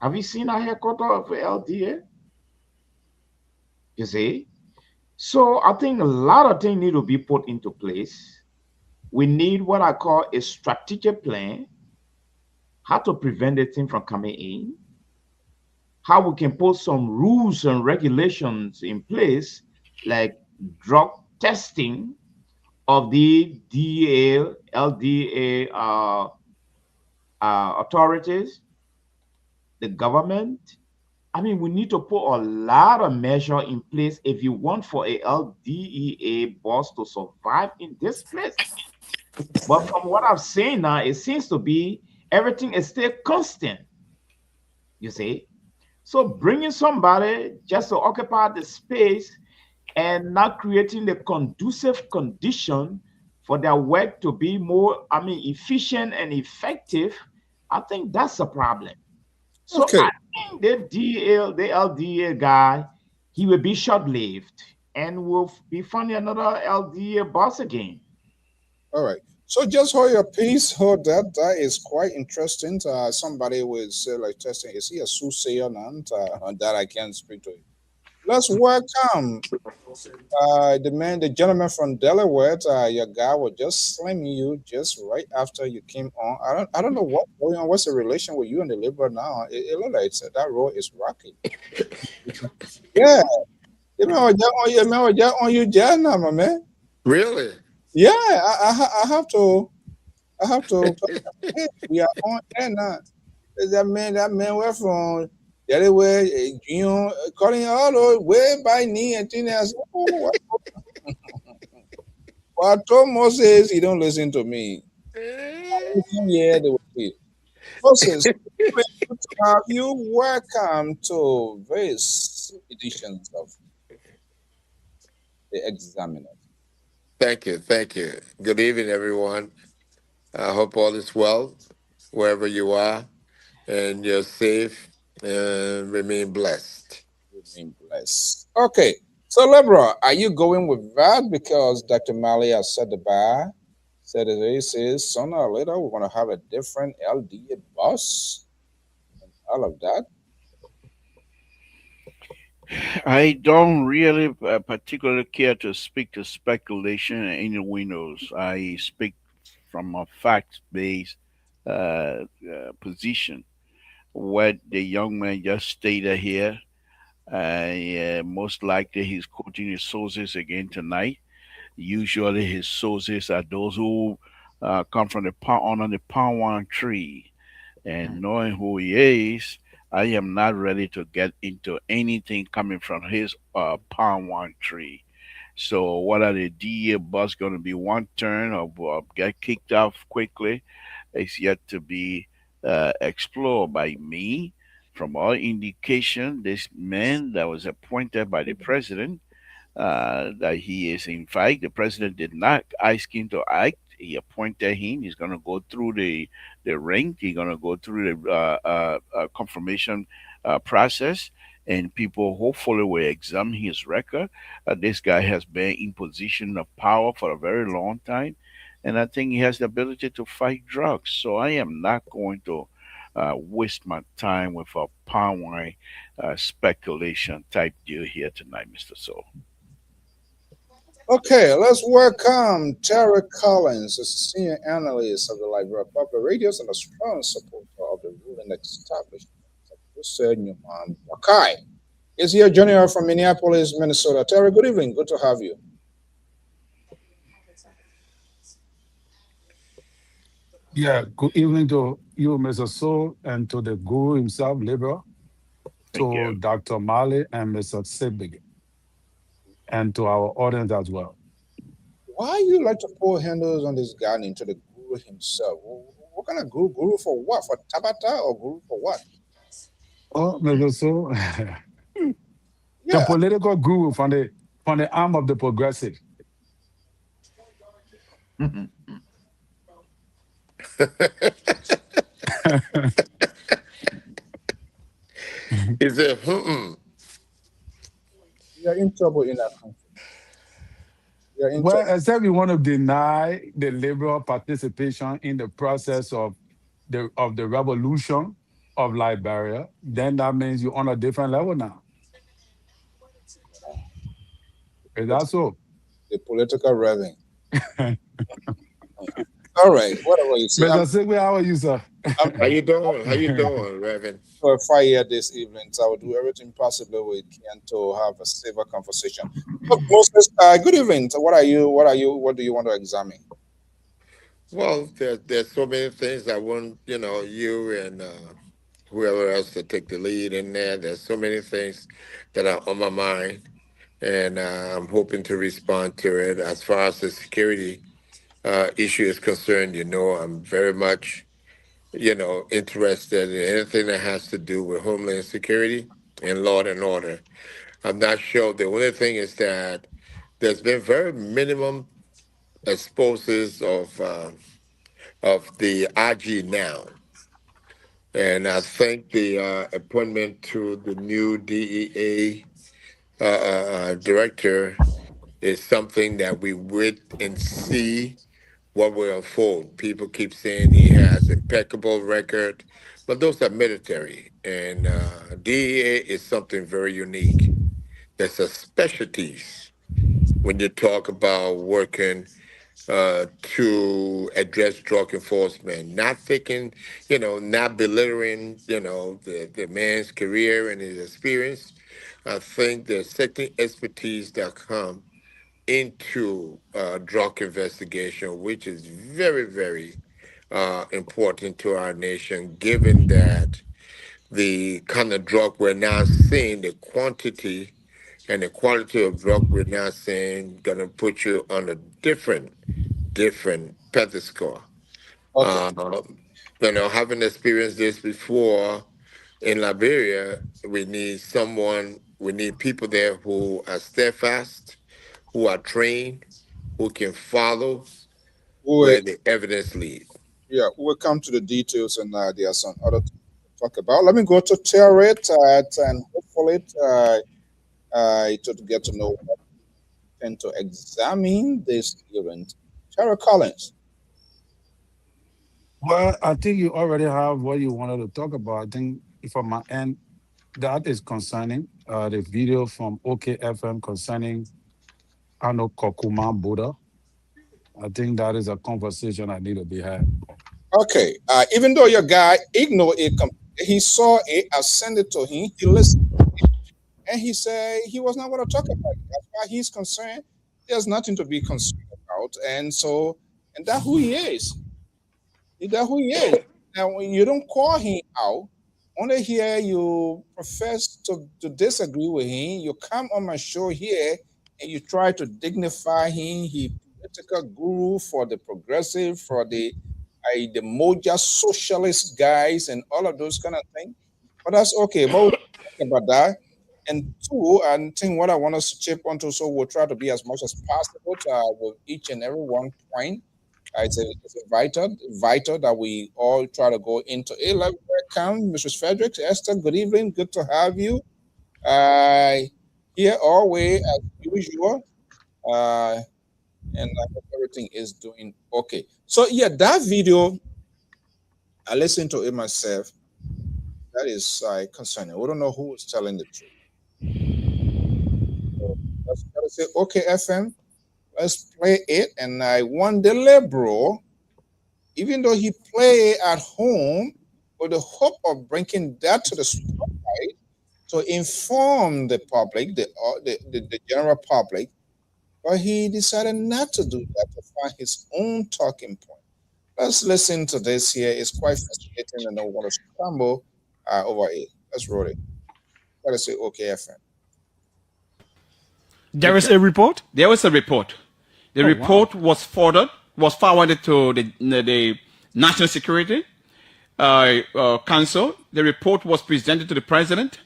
Have you seen a headquarters of LDA? You see? So I think a lot of things need to be put into place. We need what I call a strategic plan, how to prevent the thing from coming in, how we can put some rules and regulations in place, like drug testing of the DA, LDA authorities, the government. I mean, we need to put a lot of measure in place if you want for a LDEA boss to survive in this place. But from what I've seen now, it seems to be everything is still constant. You see, so bringing somebody just to occupy the space and not creating the conducive condition for their work to be more, I mean, efficient and effective, I think that's a problem. So Okay, I think the LDA guy, he will be short-lived and will be finding another LDA boss again. all right. So just hold your peace. Hold that. That is quite interesting. Somebody will say like testing. Is he a soothsayer now? That I can speak to. Let's welcome the gentleman from Delaware. Your guy was just slamming you just right after you came on. I don't know what's going on. What's the relation with you and the Liberal now? It looks like that road is rocky. Yeah, you on you, now, my man. Really? Yeah, I have to. I have to. Hey, we are on air now. That man went from Delaware, calling all the way by knee and things. I said, oh, but told Moses he don't listen to me. Yeah, they will be. Moses, great to have you. Welcome to this editions of the Examiner. Thank you. Thank you. Good evening, everyone. I hope all is well. wherever you are, and you're safe and remain blessed. Remain blessed. Okay. So, Lebra, are you going with that? Because Dr. Mali has set the bar, said it is sooner or later we're going to have a different LDA bus and all of that. I don't really particularly care to speak to speculation and innuendos. I speak from a fact-based position. What the young man just stated here, most likely he's quoting his sources again tonight. Usually his sources are those who come from the under the palm one tree. And knowing who he is, I am not ready to get into anything coming from his palm one tree. So whether the DA bus going to be one turn or get kicked off quickly is yet to be explored by me. From all indication, this man that was appointed by the president, that he is, in fact, the president did not ask him to act. He appointed him. He's going to go through the ring. He's going to go through the confirmation process, and people hopefully will examine his record. This guy has been in position of power for a very long time, and I think he has the ability to fight drugs. So I am not going to waste my time with a palm wine speculation type deal here tonight, Mr. Soul. Okay, let's welcome Terry Collins, a senior analyst of the Library of Public Radios and a strong supporter of the ruling establishment of Hussein Newman Wakai. Is here joining us from Minneapolis, Minnesota. Terry, good evening. Good to have you. Yeah, good evening to you, Mr. So, and to the guru himself, Libra, Thank to you. Dr. Mali and Mr. Sibig, and to our audience as well. Why you like to pour handles on this guy into the guru himself? What kind of guru? Guru for what? For Tabata or guru for what? Oh, Mr. So, the Yeah. political guru from the arm of the progressive. He said, We are in trouble in our country. We are in Well, trouble. except we want to deny the liberal participation in the process of the revolution of Liberia, then that means you're on a different level now. Is that so? The political revving. All right. Whatever you see. Mr. Sigwe, how are you, sir? I'm how you doing? How you doing, Reverend? for a fire this evening, so I will do everything possible we can to have a safer conversation. Look, Moses, good evening. So what do you want to examine? Well, there's so many things I want, you and whoever else to take the lead in there. There's so many things that are on my mind, and I'm hoping to respond to it. As far as the security issue is concerned, I'm very much, interested in anything that has to do with homeland security and law and order. I'm not sure. The only thing is that there's been very minimum exposes of the IG now. And I think the appointment to the new DEA director is something that we wait and see what will unfold. People keep saying he has impeccable record, but those are military, and DEA is something very unique. There's a specialties when you talk about working to address drug enforcement, not thinking, not belittling, the man's career and his experience. I think there's certain expertise that come into drug investigation, which is very, very important to our nation, given that the kind of drug we're now seeing, the quantity and the quality of drug we're now seeing, gonna put you on a different pedestal. Okay. Um, having experienced this before in Liberia, we need people there who are steadfast, who are trained, who can follow Wait, where the evidence leads. Yeah, we'll come to the details, and there are some other things to talk about. Let me go to Territ and hopefully to get to know and to examine this event. Tara Collins. Well, I think you already have what you wanted to talk about. I think from my end, that is concerning the video from OKFM concerning Ano Kokuma Buddha. I think that is a conversation that need to be had. Okay, even though your guy ignored it, he saw it, I sent it to him, he listened, and he said he was not going to talk about it. As far as he's concerned, there's nothing to be concerned about, and that's who he is. That's who he is. Now, when you don't call him out, only here you profess to disagree with him. You come on my show here and you try to dignify him. He political guru for the progressive, for the Moja socialist guys and all of those kind of things. But that's okay. But we'll talk about that. And two, I think what I want us to chip onto, so we'll try to be as much as possible with each and every one point. It's vital that we all try to go into it. Welcome, Mrs. Fredericks, Esther. Good evening. Good to have you. Here always as usual. And I hope everything is doing okay. So yeah, that video, I listened to it myself. That is concerning. We don't know who is telling the truth. So let's say, okay, FM, let's play it. And I want the liberal, even though he play at home, with the hope of bringing that to the spotlight to inform the public, the general public, but he decided not to do that, to find his own talking point. Let's listen to this here. It's quite fascinating, and I want to stumble over it. Let's roll it. Let us say, okay, FM. There is a report? There was a report. The report was forwarded to the National Security Council. The report was presented to the president.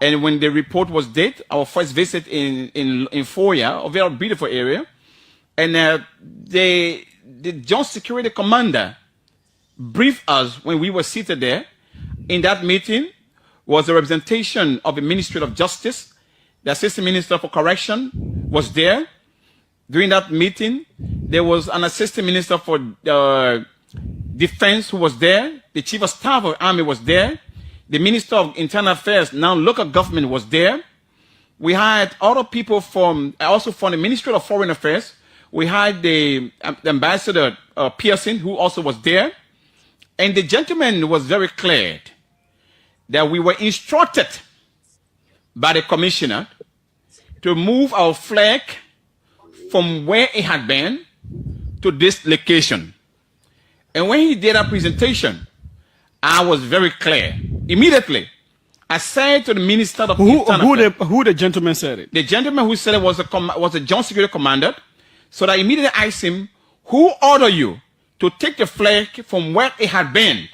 And when the report was did, our first visit in Foya, a very beautiful area, and the Joint Security Commander briefed us when we were seated there. In that meeting was a representation of the Ministry of Justice. The Assistant Minister for Correction was there. During that meeting, there was an Assistant Minister for Defense who was there. The Chief of Staff of the Army was there. The Minister of Internal Affairs, now local government, was there. We had other people also from the Ministry of Foreign Affairs. We had the Ambassador Pearson, who also was there. And the gentleman was very clear that we were instructed by the commissioner to move our flag from where it had been to this location. And when he did that presentation, I was very clear. Immediately, I said to the Minister of Who the gentleman said it? The gentleman who said it was a Joint Security Commander. So I immediately asked him, who ordered you to take the flag from where it had been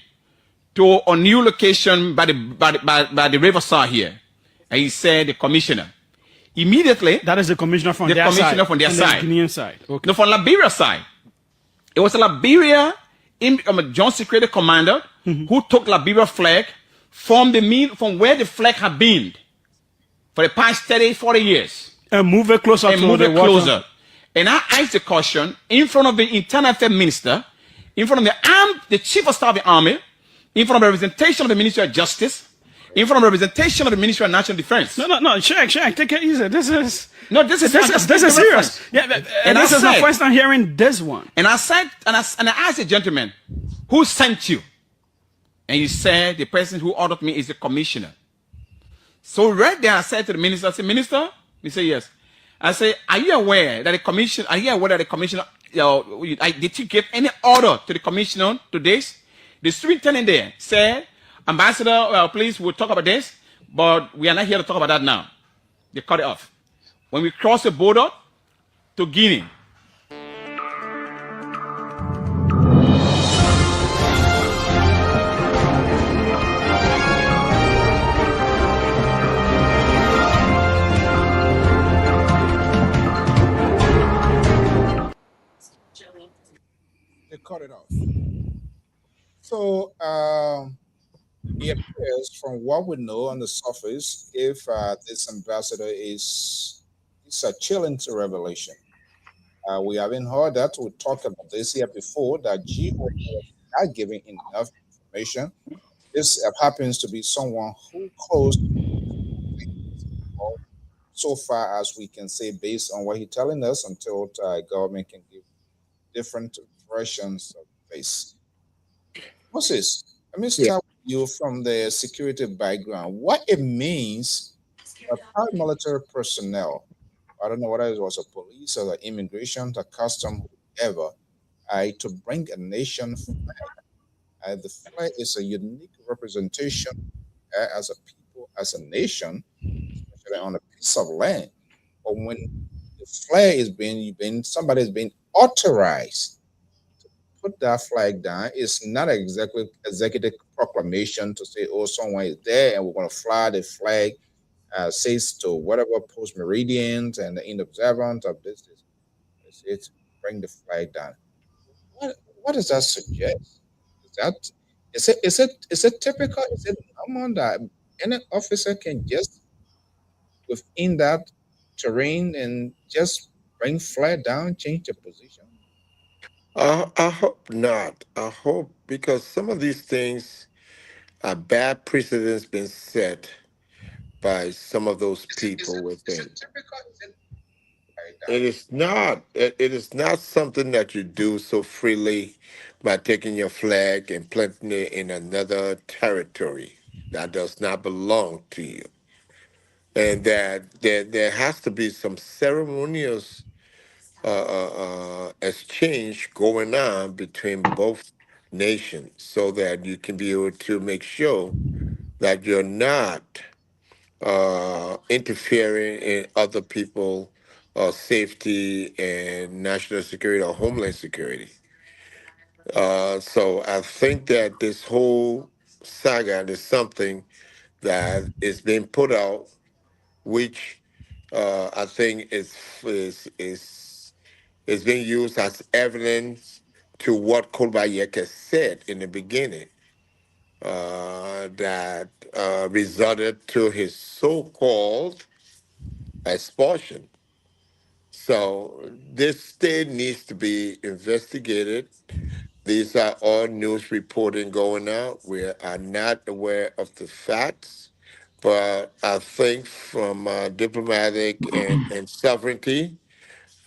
to a new location by the riverside here? And he said, the commissioner. Immediately, that is the commissioner from their side. From their side. The Guinean side. Okay. No, from Liberia side. It was a Liberia Joint Security Commander who took Liberia flag from where the flag had been for the past 30, 40 years. And move it closer and move it closer. And I asked the question in front of the Internal Affairs Minister, in front of the Chief of Staff of the Army, in front of the representation of the Ministry of Justice, in front of the representation of the Ministry of National Defense. No, check, take it easy. This is serious. Yeah, and this is my first time hearing this one. And I said, and I asked the gentleman, who sent you? And he said, the person who ordered me is the commissioner. So right there, I said to the minister, I said, Minister? He said, yes. I said, are you aware that the commissioner, did you give any order to the commissioner to this? The superintendent there said, Ambassador, please, we'll talk about this, but we are not here to talk about that now. They cut it off. When we cross the border to Guinea, they cut it off. So it appears from what we know on the surface, if this ambassador is it's a chilling to revelation. We haven't heard that. We talked about this here before that GO was not giving enough information. This happens to be someone who close so far as we can say based on what he's telling us until government can give different versions of this. Moses, let me Yeah. start with you from the security background. What it means, paramilitary personnel, I don't know whether it was a police or the immigration, the custom, whoever, to bring a nation flag. The flag is a unique representation as a people, as a nation, especially on a piece of land. But when the flag is being somebody is being authorized put that flag down. It's not exactly executive proclamation to say, oh, someone is there and we're going to fly the flag. Says to whatever post meridians and the in observance of this. It's bring the flag down. What what does that suggest? Is that is it typical? Is it normal that any officer can just within that terrain and just bring flag down, change the position? I hope not. I hope because some of these things are bad precedents been set by some of those people Is it within. typical? Is it flag It down? is not. It is not something that you do so freely by taking your flag and planting it in another territory that does not belong to you, and that there has to be some ceremonious exchange going on between both nations, so that you can be able to make sure that you're not interfering in other people' safety and national security or homeland security. So I think that this whole saga is something that is being put out, which I think is being used as evidence to what Kolbayek said in the beginning, that resulted to his so-called expulsion. So this state needs to be investigated. These are all news reporting going out. We are not aware of the facts, but I think from diplomatic and sovereignty,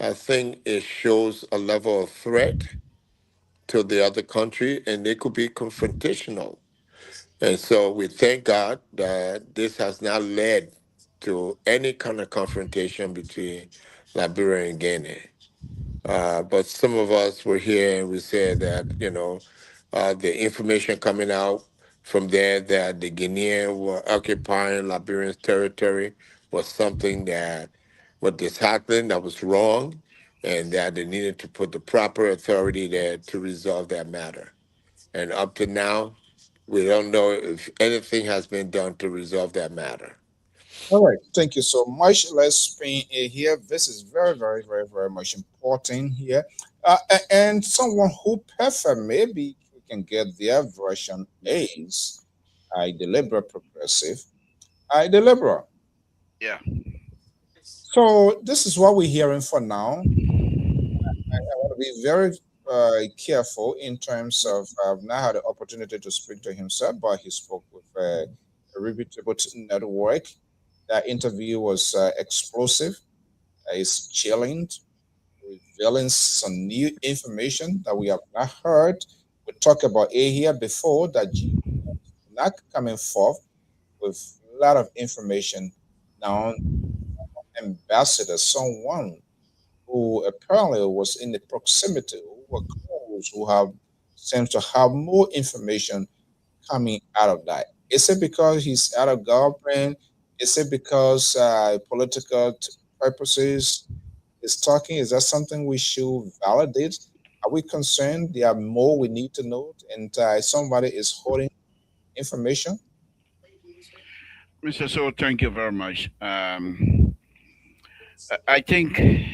I think it shows a level of threat to the other country, and it could be confrontational. And so we thank God that this has not led to any kind of confrontation between Liberia and Guinea. But some of us were here and we said that, the information coming out from there that the Guineans were occupying Liberian territory was something that was disheartening, that was wrong, and that they needed to put the proper authority there to resolve that matter. And up to now, we don't know if anything has been done to resolve that matter. All right, thank you so much. Let's spin it here. This is very, very, very, very much important here. And someone who prefer maybe we can get their version is the liberal progressive, the liberal. Yeah. So this is what we're hearing for now. I want to be very careful in terms of I've not had the opportunity to speak to himself, but he spoke with a reputable network. That interview was explosive. It's chilling, revealing some new information that we have not heard. We talked about A here before that G not coming forth with a lot of information. Now, ambassador, someone who apparently was in the proximity, who were close, who have seems to have more information coming out of that. Is it because he's out of government? Is it because political purposes is talking? Is that something we should validate? Are we concerned there are more we need to know and somebody is holding information? Mr. So, thank you very much. I think, and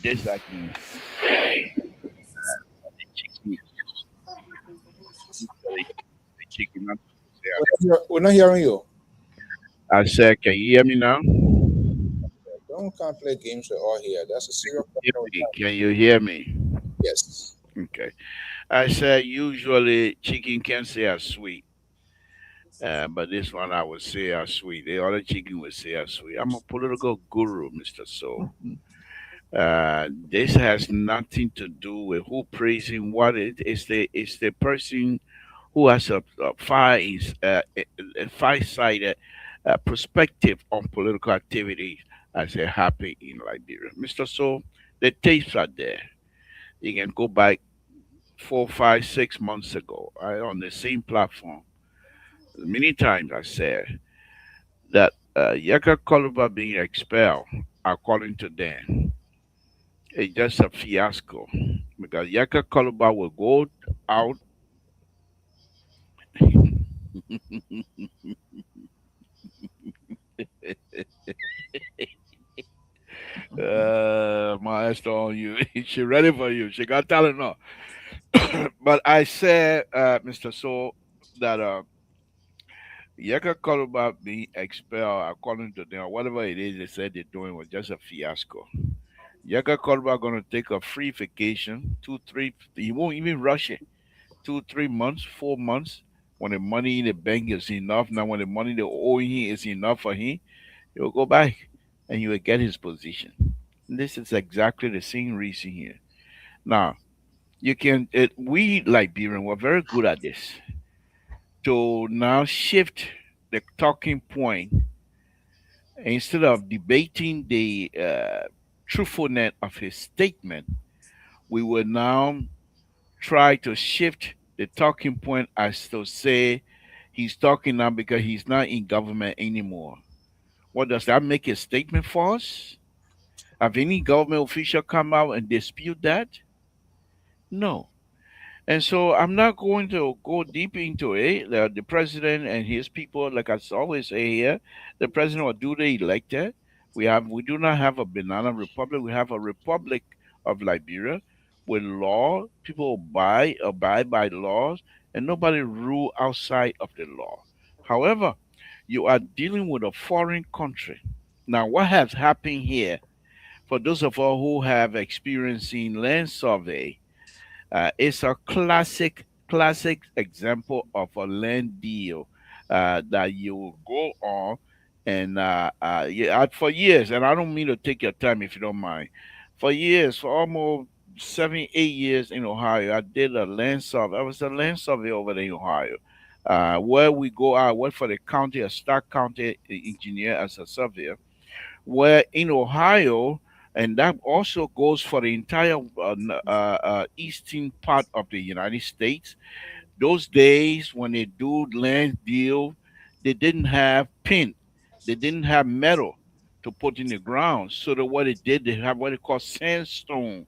this I can the chicken. We're not hearing you. I said, can you hear me now? Don't can't play games with all here. That's a serious problem with that. Can you hear me? Yes. Okay. I said usually chicken can say are sweet, but this one I would say are sweet. The other chicken would say are sweet. I'm a political guru, Mr. So. This has nothing to do with who praising what. It's the person who has a far-sighted perspective on political activities as they happen in Liberia. Mr. So, the tapes are there. You can go back 4, 5, 6 months ago, on the same platform. Many times I said that Yaka Koluba being expelled, according to them, is just a fiasco because Yaka Koluba will go out. Maestro on you. She ready for you. She got talent now. But I said, Mr. So, that Yaka Koluba being expelled, according to them, or whatever it is they said they're doing, was just a fiasco. Yaka Koluba going to take a free vacation, 2, 3, he won't even rush it. 2, 3 months, 4 months, when the money in the bank is enough, now when the money they owe him is enough for him, he'll go back and he will get his position. This is exactly the same reason here. Now, we Liberian were very good at this to now shift the talking point instead of debating the truthfulness of his statement. We will now try to shift the talking point as to say he's talking now because he's not in government anymore. What does that make a statement for us? Have any government official come out and dispute that? No. And so I'm not going to go deep into it. The president and his people, like I always say here, the president or duly elected. We do not have a banana republic. We have a republic of Liberia with law. People abide by laws, and nobody rule outside of the law. However, you are dealing with a foreign country. Now, what has happened here? For those of us who have experience in land survey, it's a classic example of a land deal that you will go on and yeah, for years. And I don't mean to take your time if you don't mind. For years, for almost 7, 8 years in Ohio, I did a land survey. I was a land survey over there in Ohio. Where we go out, I work for the county, a Stark County engineer as a surveyor where in Ohio, and that also goes for the entire eastern part of the United States. Those days when they do land deal, they didn't have pin, they didn't have metal to put in the ground. So what they did, they have what they call sandstone,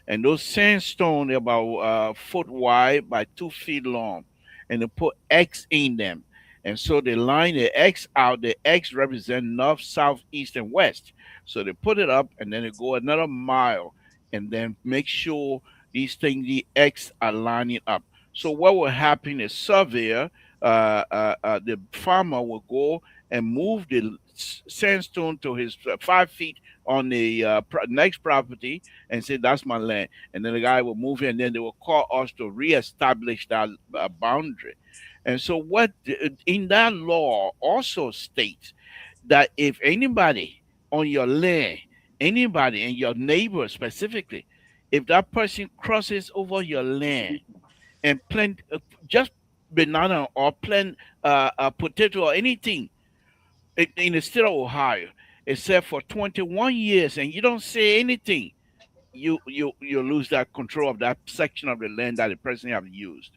and those sandstone are about foot wide by 2 feet long, and they put X in them. And so they line the X out. The X represent north, south, east, and west. So they put it up, and then they go another mile, and then make sure these things, the X are lining up. So what will happen is surveyor, the farmer will go and move the sandstone to his 5 feet on the next property and say that's my land, and then the guy will move in, and then they will call us to reestablish that boundary. And so what in that law also states that if anybody on your land, anybody and your neighbor specifically, if that person crosses over your land and plant just banana or plant a potato or anything in the state of Ohio, except for 21 years, and you don't say anything, you lose that control of that section of the land that the person have used.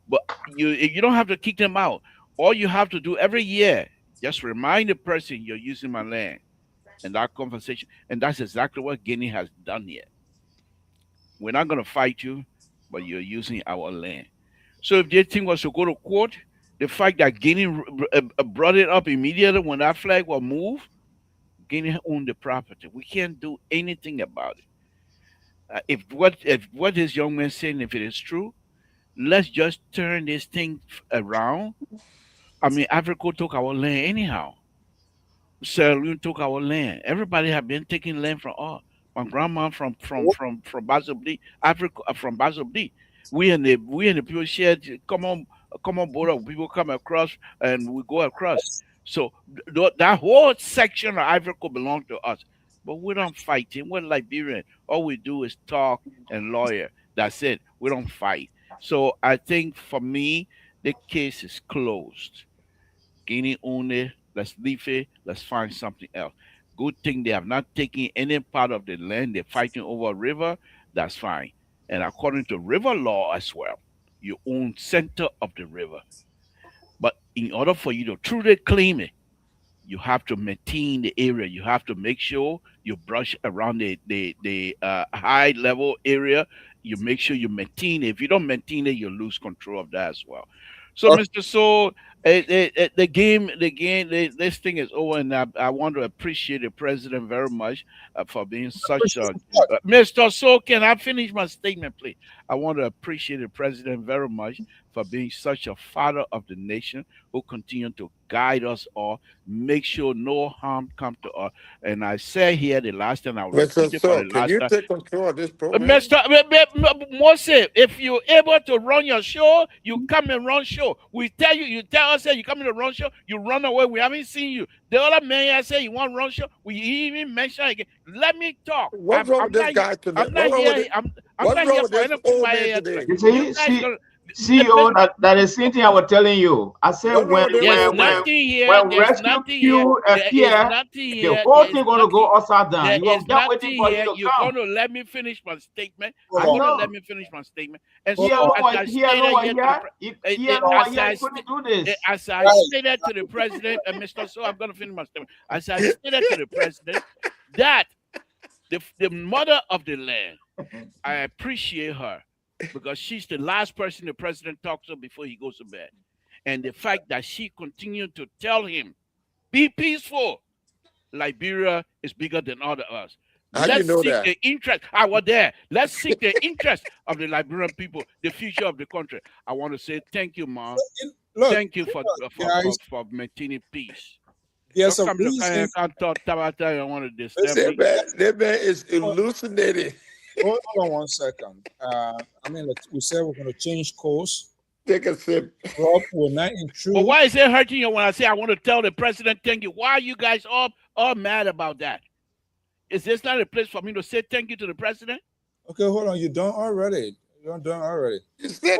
But you don't have to kick them out. All you have to do every year, just remind the person you're using my land and that conversation. And that's exactly what Guinea has done here. We're not going to fight you, but you're using our land. So if their thing was to go to court, the fact that Guinea brought it up immediately when that flag was moved, Guinea owned the property. We can't do anything about it. If what this young man saying, if it is true, Let's just turn this thing around. I mean, Africa took our land anyhow. Sierra Leone took our land. Everybody have been taking land from us. My grandma from Bazobli, Africa, from Bazobli. We and the people shared common border. People come across and we go across. So that whole section of Africa belongs to us. But we don't fight it. We're Liberian. All we do is talk and lawyer. That's it. We don't fight. So I think for me, the case is closed. Guinea only. Let's leave it. Let's find something else. Good thing they have not taken any part of the land. They're fighting over a river. That's fine. And according to river law as well, you own center of the river. But in order for you to truly claim it, you have to maintain the area. You have to make sure you brush around the high level area. You make sure you maintain it. If you don't maintain it, you lose control of that as well. So, Okay. Mr. So, this thing is over, and I want to appreciate the president very much for being such a. Mr. So, can I finish my statement, please? I want to appreciate the president very much for being such a father of the nation who continue to guide us all, make sure no harm come to us. And I said here the last time, I'll Mr. repeat it for So, the can last you time. take control of this program? Mr. Moses, if you're able to run your show, you come and run show. We tell you, you tell us that you come in to run show, you run away. We haven't seen you. The other man here say you want to run show. We even mention again. Let me talk. What's wrong with this guy today? I'm not What's wrong with here. it? I'm What's not wrong here with for this any put old my man head today? today. You You see, guys gonna CEO, that is same thing I was telling you. I said What's wrong with this there's old man? nothing here. when There's rescue nothing here. queue There is appear, nothing the here. whole There is thing gonna go nothing. upside down. There You is was just waiting nothing for him here. to You're come. going to let me finish my statement. Hold I You're on. going to let know. me finish my statement. And Here so, no as one, I here no stated one here to the here. Here no one here. You couldn't do this. as I Guys, stated to the president, Mr. So, I'm going to finish my statement. As I stated to the president, that the mother of the land, I appreciate her because she's the last person the president talks to before he goes to bed. And the fact that she continued to tell him, be peaceful. Liberia is bigger than all of us. How you Let's know seek that? the interest. I was there. Let's seek the interest of the Liberian people, the future of the country. I want to say thank you, Mom. look, Thank you guys, for maintaining peace. there's Don't a come to reason. can't talk Tabata. You want to disturb Listen, me. That man is hallucinating. hold on 1 second. I mean, like we said we're going to change course. Take a sip. Rob will not But intrude. why is it hurting you when I say I want to tell the president thank you? Why are you guys all mad about that? Is this not a place for me to say thank you to the president? Okay, hold on. You done already. You're done already. You said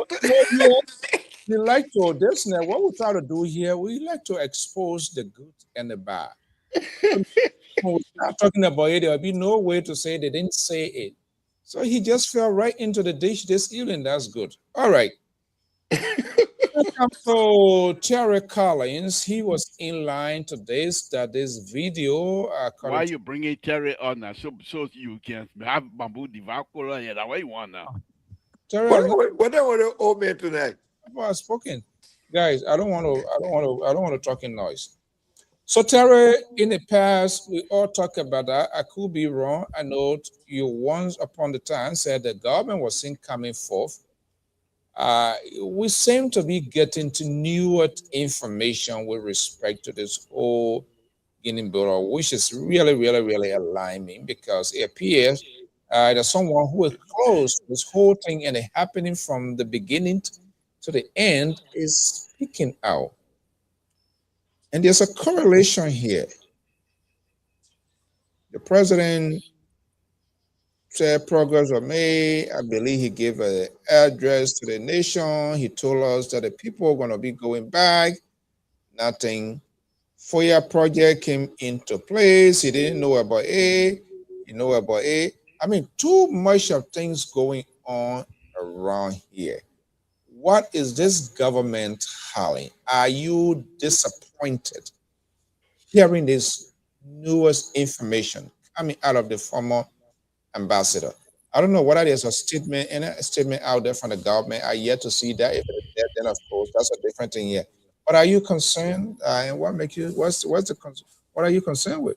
We like to this now. What we try to do here, we like to expose the good and the bad. When we start talking about it, there'll be no way to say they didn't say it. So he just fell right into the dish this evening. That's good. All right. Welcome to Terry Collins. He was in line to this video. Why are you bringing Terry on now? So you can have bamboo divacola here. That's what you want now. Terry, what that was the old man tonight? I've spoken. Guys, I don't want to talk in noise. So Terry, in the past, we all talk about that. I could be wrong. I know you once upon the time said the government was seen coming forth. We seem to be getting to newer information with respect to this whole Guinea Bureau, which is really, really, really alarming because it appears that someone who is close to this whole thing and it happening from the beginning to the end is speaking out. And there's a correlation here. The president said progress was made. I believe he gave an address to the nation. He told us that the people are going to be going back. Nothing. FOIA project came into place. He didn't know about A. He know about A. I mean, too much of things going on around here. What is this government howling? Are you disappointed hearing this newest information coming out of the former ambassador? I don't know whether there's a statement out there from the government. I yet to see that. If it is there, then of course that's a different thing here. But are you concerned? And what make you? What's the what are you concerned with?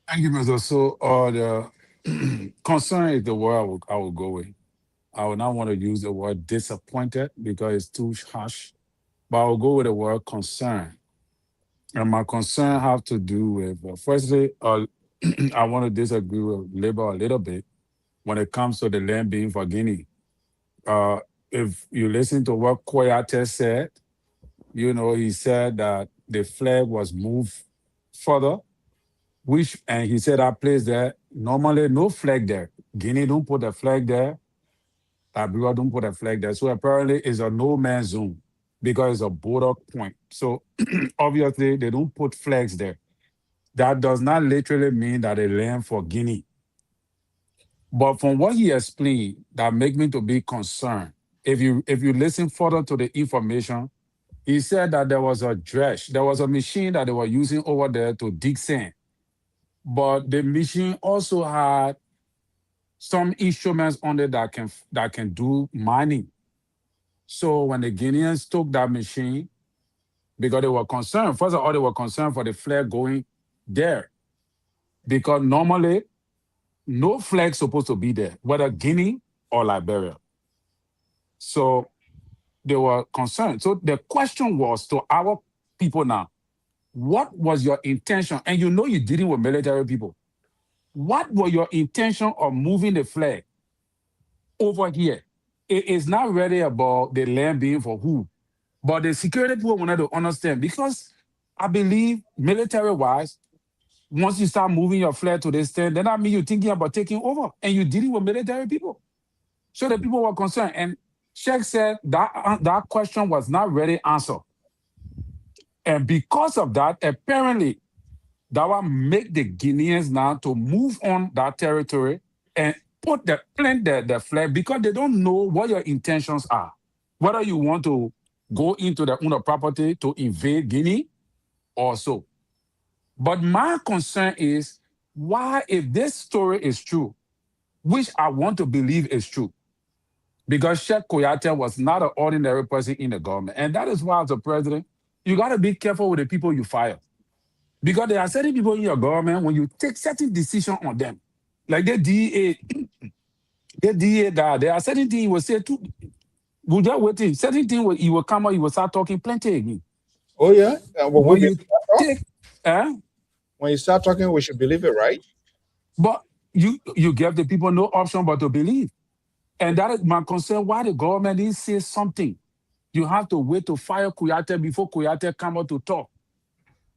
Thank you, Mr. So, the concern is the word I will go with. I would not want to use the word disappointed because it's too harsh, but I'll go with the word concern. And my concern have to do with, firstly, I want to disagree with Labor a little bit when it comes to the land being for Guinea. Uh, if you listen to what Koyate said, he said that the flag was moved further, and he said that place there, normally no flag there. Guinea don't put a flag there. Liberia don't put a flag there. So apparently it's a no man's zone because it's a border point. So obviously they don't put flags there. That does not literally mean that they land for Guinea. But from what he explained, that make me to be concerned. If you listen further to the information, he said that there was a dredge, there was a machine that they were using over there to dig sand. But the machine also had some instruments on it that can do mining. So when the Guineans took that machine, because they were concerned, first of all, they were concerned for the flag going there. Because normally, no flag supposed to be there, whether Guinea or Liberia. So they were concerned. So the question was to our people now, what was your intention? And you're dealing with military people. What were your intention of moving the flag over here? It is not really about the land being for who, but the security people wanted to understand, because I believe military-wise, once you start moving your flag to this thing, then that means you're thinking about taking over and you're dealing with military people. So the people were concerned. And Sheikh said that question was not really answered. And because of that, apparently, that will make the Guineans now to move on that territory and plant the flag, because they don't know what your intentions are. Whether you want to go into the owner property to invade Guinea or so. But my concern is, why, if this story is true, which I want to believe is true, because Sheikh Koyate was not an ordinary person in the government. And that is why, as a president, you got to be careful with the people you fire. Because there are certain people in your government, when you take certain decisions on them, like the DA guy, there are certain things he will say too. We'll just wait. Certain things he will come out, he will start talking plenty again. Oh, yeah? When you take, when you start talking, we should believe it, right? But you give the people no option but to believe. And that is my concern. Why the government didn't say something? You have to wait to fire Koyate before Koyate come out to talk.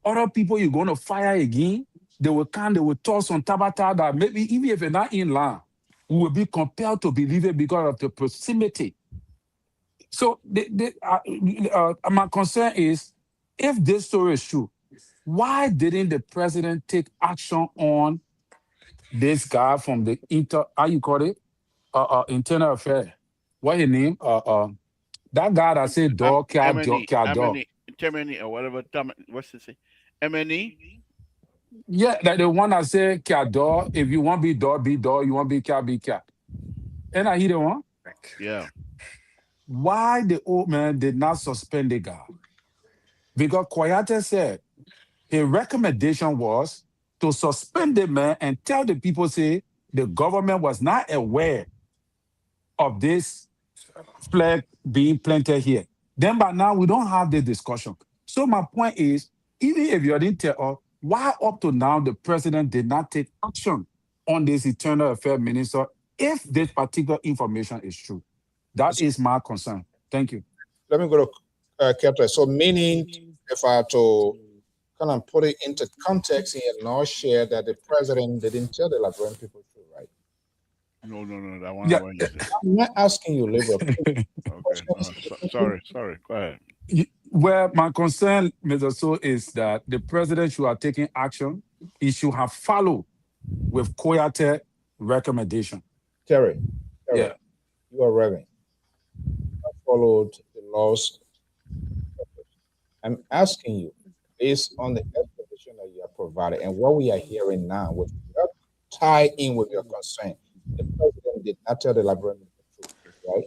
Other people you're going to fire again, they will talk some tabata that maybe even if you're not in line, we will be compelled to believe it because of the proximity. So my concern is, if this story is true, why didn't the president take action on this guy from the internal affairs? What his name? That guy that said dog, cat, dog. Termini or whatever. What's it say? MNE? Yeah, like the one that said cat dog. If you want to be dog, be dog. You want to be cat. And I hear the one. Yeah. Why the old man did not suspend the guy? Because Koyate said his recommendation was to suspend the man and tell the people, say, the government was not aware of this flag being planted here. Then by now, we don't have this discussion. So my point is, even if you didn't tell us, why up to now the president did not take action on this internal affairs minister if this particular information is true? That is my concern. Thank you. Let me go to Kepler. So meaning, if I have to kind of put it into context here, not share that the president didn't tell the Liberian people true, right? No. That one. Yeah. I'm not asking you, Liberal. Okay. Sorry. Go ahead. Well, my concern, Mr. So, is that the president should have taken action. He should have followed with Koyate recommendation. Terry, yeah, you are reverend. I followed the laws. I'm asking you, based on the explanation that you have provided and what we are hearing now, which tie in with your concern, the president did not tell the Liberian the truth, right?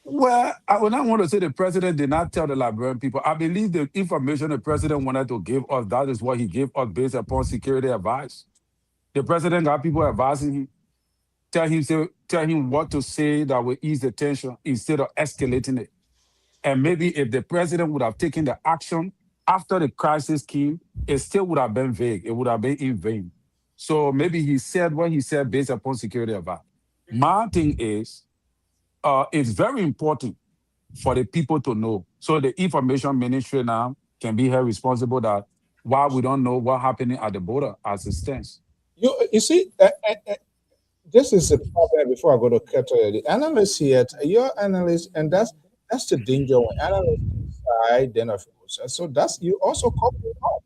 Well, I would not want to say the president did not tell the Liberian people. I believe the information the president wanted to give us, that is what he gave us based upon security advice. The president got people advising him. tell him what to say that will ease the tension instead of escalating it. And maybe if the president would have taken the action after the crisis came, it still would have been vague. It would have been in vain. So maybe he said what he said based upon security advice. My thing is, it's very important for the people to know. So the information ministry now can be held responsible that why we don't know what happening at the border as it stands. You see, this is the problem before I go to Keto. The analyst here, your analyst, and that's the danger when analysts decide, then of course. So that's you also call it out.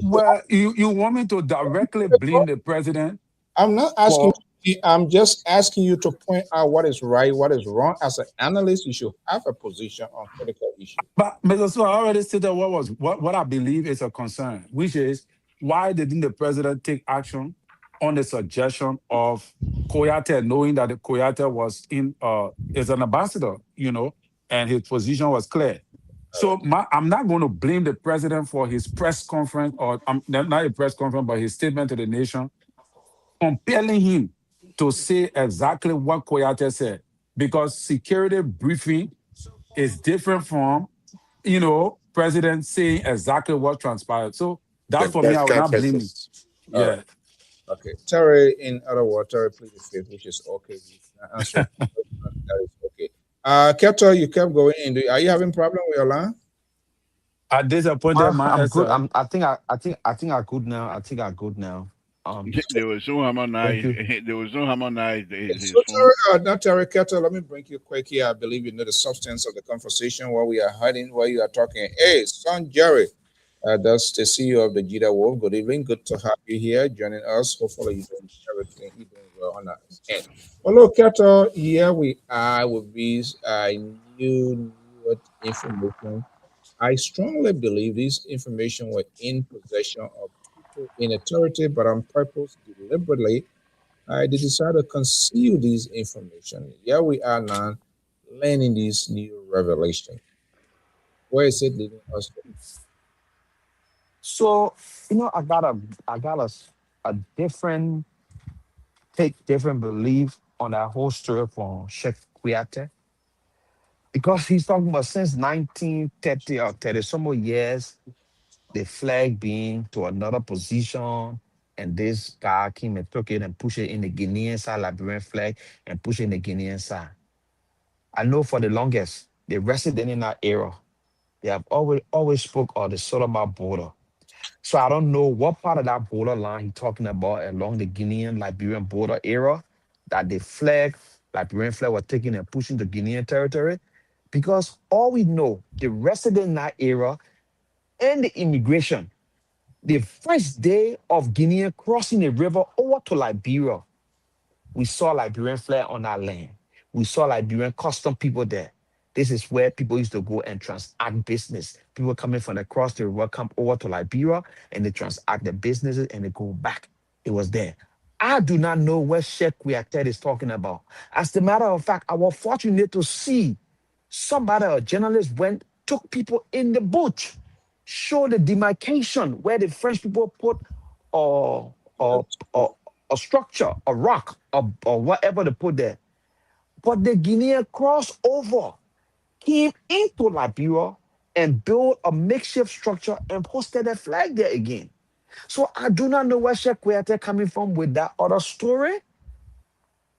Well, you want me to directly blame the president I'm not asking for I'm just asking you to point out what is right, what is wrong. As an analyst, you should have a position on critical issues. but Mr. So I already stated what I believe is a concern, which is why didn't the president take action on the suggestion of Koyate, knowing that the Koyate was is an ambassador, and his position was clear. So I'm not going to blame the president for his press conference, or not a press conference, but his statement to the nation, compelling him to say exactly what Koyate said, because security briefing is different from, president saying exactly what transpired. So The that's for me. press I will not blame him. conferences. All right. Yeah. Okay. Terry, in other words, Terry plead the fifth, which is okay. Answer. That is okay. Keto, you kept going in. Are you having problem with your line? I disappointed my I'm good. SL. I think I'm good now. I think I'm good now. There was no harmonize. Thank you. There was no harmonize his So, phone. Terry, not Terry Keto, let me bring you quick here. I believe you know the substance of the conversation where we are heading, where you are talking. Hey, son Jerry, that's the CEO of the Jita Wolf. Good evening. Good to have you here joining us. Hopefully, you're doing everything you're doing well on that end. Hello, Keto. Here we are with this new information. I strongly believe this information were in possession of people in authority, but on purpose, deliberately, they decided to conceal this information. Here we are now learning this new revelation. Where is it leading us to? So I got a different different belief on that whole story from Sheikh Kuyate, because he's talking about since 1930 or 30 some more years, the flag being to another position, and this guy came and took it and pushed it in the Guinean side, Liberian flag, and pushed it in the Guinean side. I know for the longest, the resident in that era, they have always spoke of the Solomon border. So I don't know what part of that borderline he's talking about along the Guinean Liberian border era that the flag, Liberian flag, was taking and pushing the Guinean territory. Because all we know, the resident in that era and the immigration, the first day of Guinea crossing the river over to Liberia, we saw Liberian flag on our land. We saw Liberian custom people there. This is where people used to go and transact business. People coming from across the river come over to Liberia and they transact their businesses and they go back. It was there. I do not know what Sheikh Kuyate is talking about. As a matter of fact, I was fortunate to see somebody, a journalist, took people in the bush, show the demarcation where the French people put a structure, a rock, or whatever they put there. But the Guinean crossed over, came into Liberia and built a makeshift structure and posted a flag there again. So I do not know where Sheikh Kuyate coming from with that other story,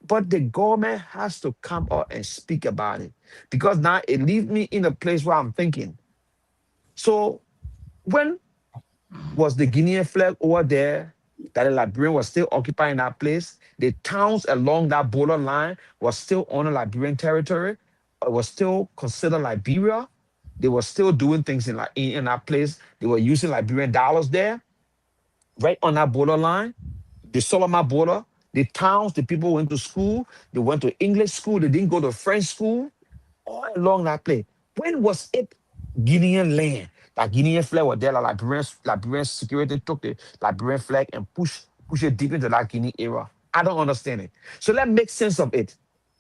but the government has to come out and speak about it, because now it leaves me in a place where I'm thinking. So when was the Guinean flag over there that the Liberian was still occupying that place? The towns along that borderline was still on the Liberian territory. It was still considered Liberia. They were still doing things in that place. They were using Liberian dollars there, right on that borderline, the Solomon border. The towns, the people went to school. They went to English school. They didn't go to French school. All along that place. When was it Guinean land? That Guinean flag was there, like Liberian security took the Liberian flag and push it deep into that Guinea era. I don't understand it. So let's make sense of it.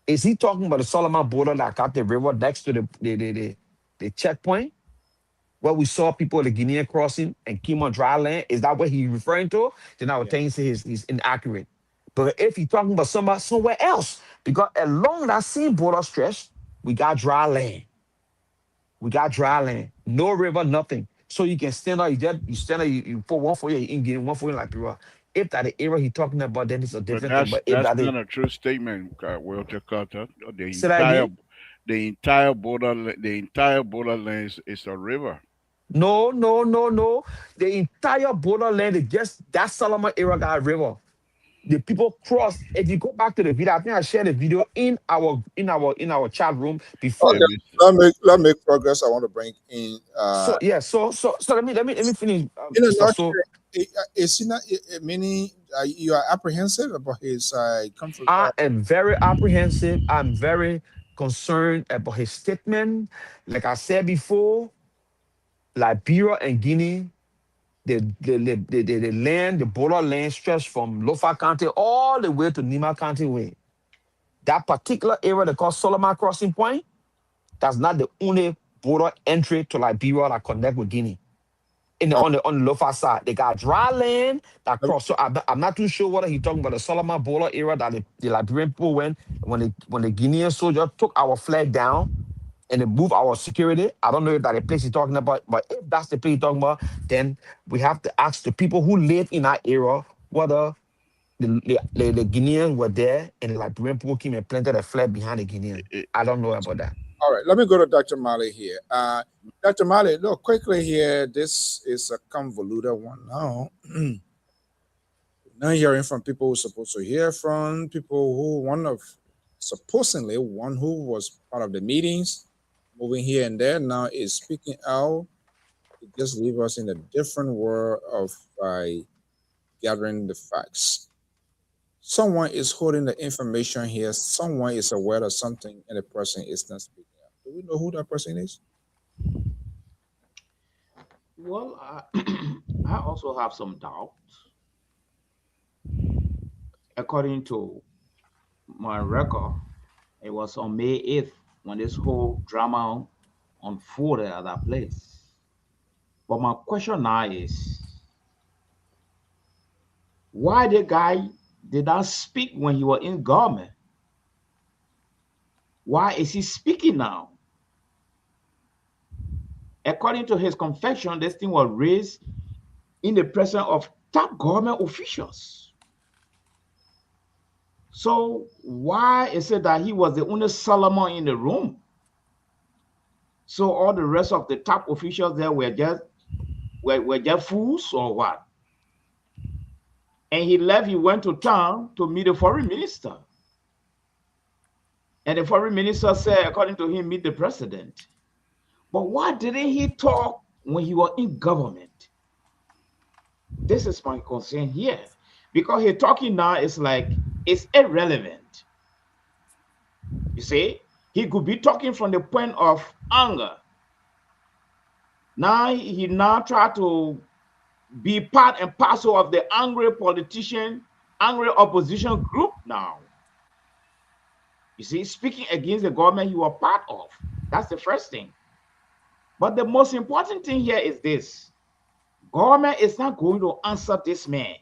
Is he talking about the Solomon border that got the river next to the checkpoint, where we saw people the Guinean crossing and came on dry land? Is that what he's referring to? Then I would think he's inaccurate. But if you're talking about somewhere else, because along that same border stretch, we got dry land. We got dry land, no river, nothing. So you can stand up, you stand up, you put one for you in Guinea, one for you like Liberia. If that the area he's talking about, then it's a But different thing. But if that's that is, not a true statement, Walter Carter. say that again. The entire borderland is a river. No, no, no, no. The entire borderland is just that Solomon area got a river. The people cross. If you go back to the video, I think I shared the video in our chat room before. Okay, Let me see. let me progress. I want to bring in. So yeah, so let me finish, In a Mr. So. nutshell, is he not meaning you are apprehensive about his comfort? I am very apprehensive. I'm very concerned about his statement. Like I said before, Liberia and Guinea, the land, the border land stretch from Lofa County all the way to Nima County way. That particular area they call Solomon Crossing Point, that's not the only border entry to Liberia that connect with Guinea. On the Lofa side, they got dry land that cross. So I'm not too sure whether he's talking about the Solomon border area that the Liberian people went when the Guinean soldier took our flag down and they moved our security. I don't know if that's the place he's talking about, but if that's the place he's talking about, then we have to ask the people who live in that area whether the Guineans were there and the Liberian people came and planted a flag behind the Guinean. I don't know about that. All right, let me go to Dr. Mali here. Dr. Mali, look quickly here. This is a convoluted one now. Now hearing from people who supposed to hear from, people who supposedly one who was part of the meetings, moving here and there, now is speaking out. It just leave us in a different world of gathering the facts. Someone is holding the information here. Someone is aware of something, and the person is not speaking out. Do we know who that person is? Well, I also have some doubts. According to my record, it was on May 8th when this whole drama unfolded at that place. But my question now is, why the guy did not speak when he was in government? Why is he speaking now? According to his confession, this thing was raised in the presence of top government officials. So why is it that he was the only Solomon in the room? So all the rest of the top officials there were just fools or what? And he left, he went to town to meet the foreign minister. And the foreign minister said, according to him, meet the president. But why didn't he talk when he was in government? This is my concern here. Because he's talking now is like, it's irrelevant. You see, he could be talking from the point of anger. Now he tried to be part and parcel of the angry politician, angry opposition group now. You see, speaking against the government he was part of. That's the first thing. But the most important thing here is this. Government is not going to answer this man.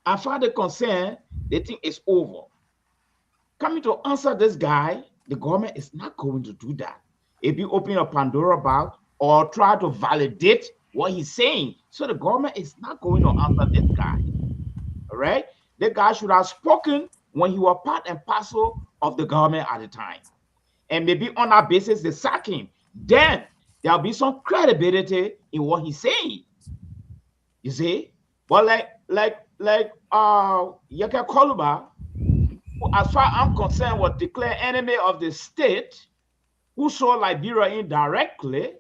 As far as they're concerned, they think it's over. Coming to answer this guy, the government is not going to do that. If you open a Pandora box or try to validate what he's saying, so the government is not going to answer this guy. All right? The guy should have spoken when he was part and parcel of the government at the time. And maybe on that basis, they sack him. Then there'll be some credibility in what he's saying. You see? But like Yaka Koluba, who, as far as I'm concerned, was declared enemy of the state, who saw Liberia indirectly,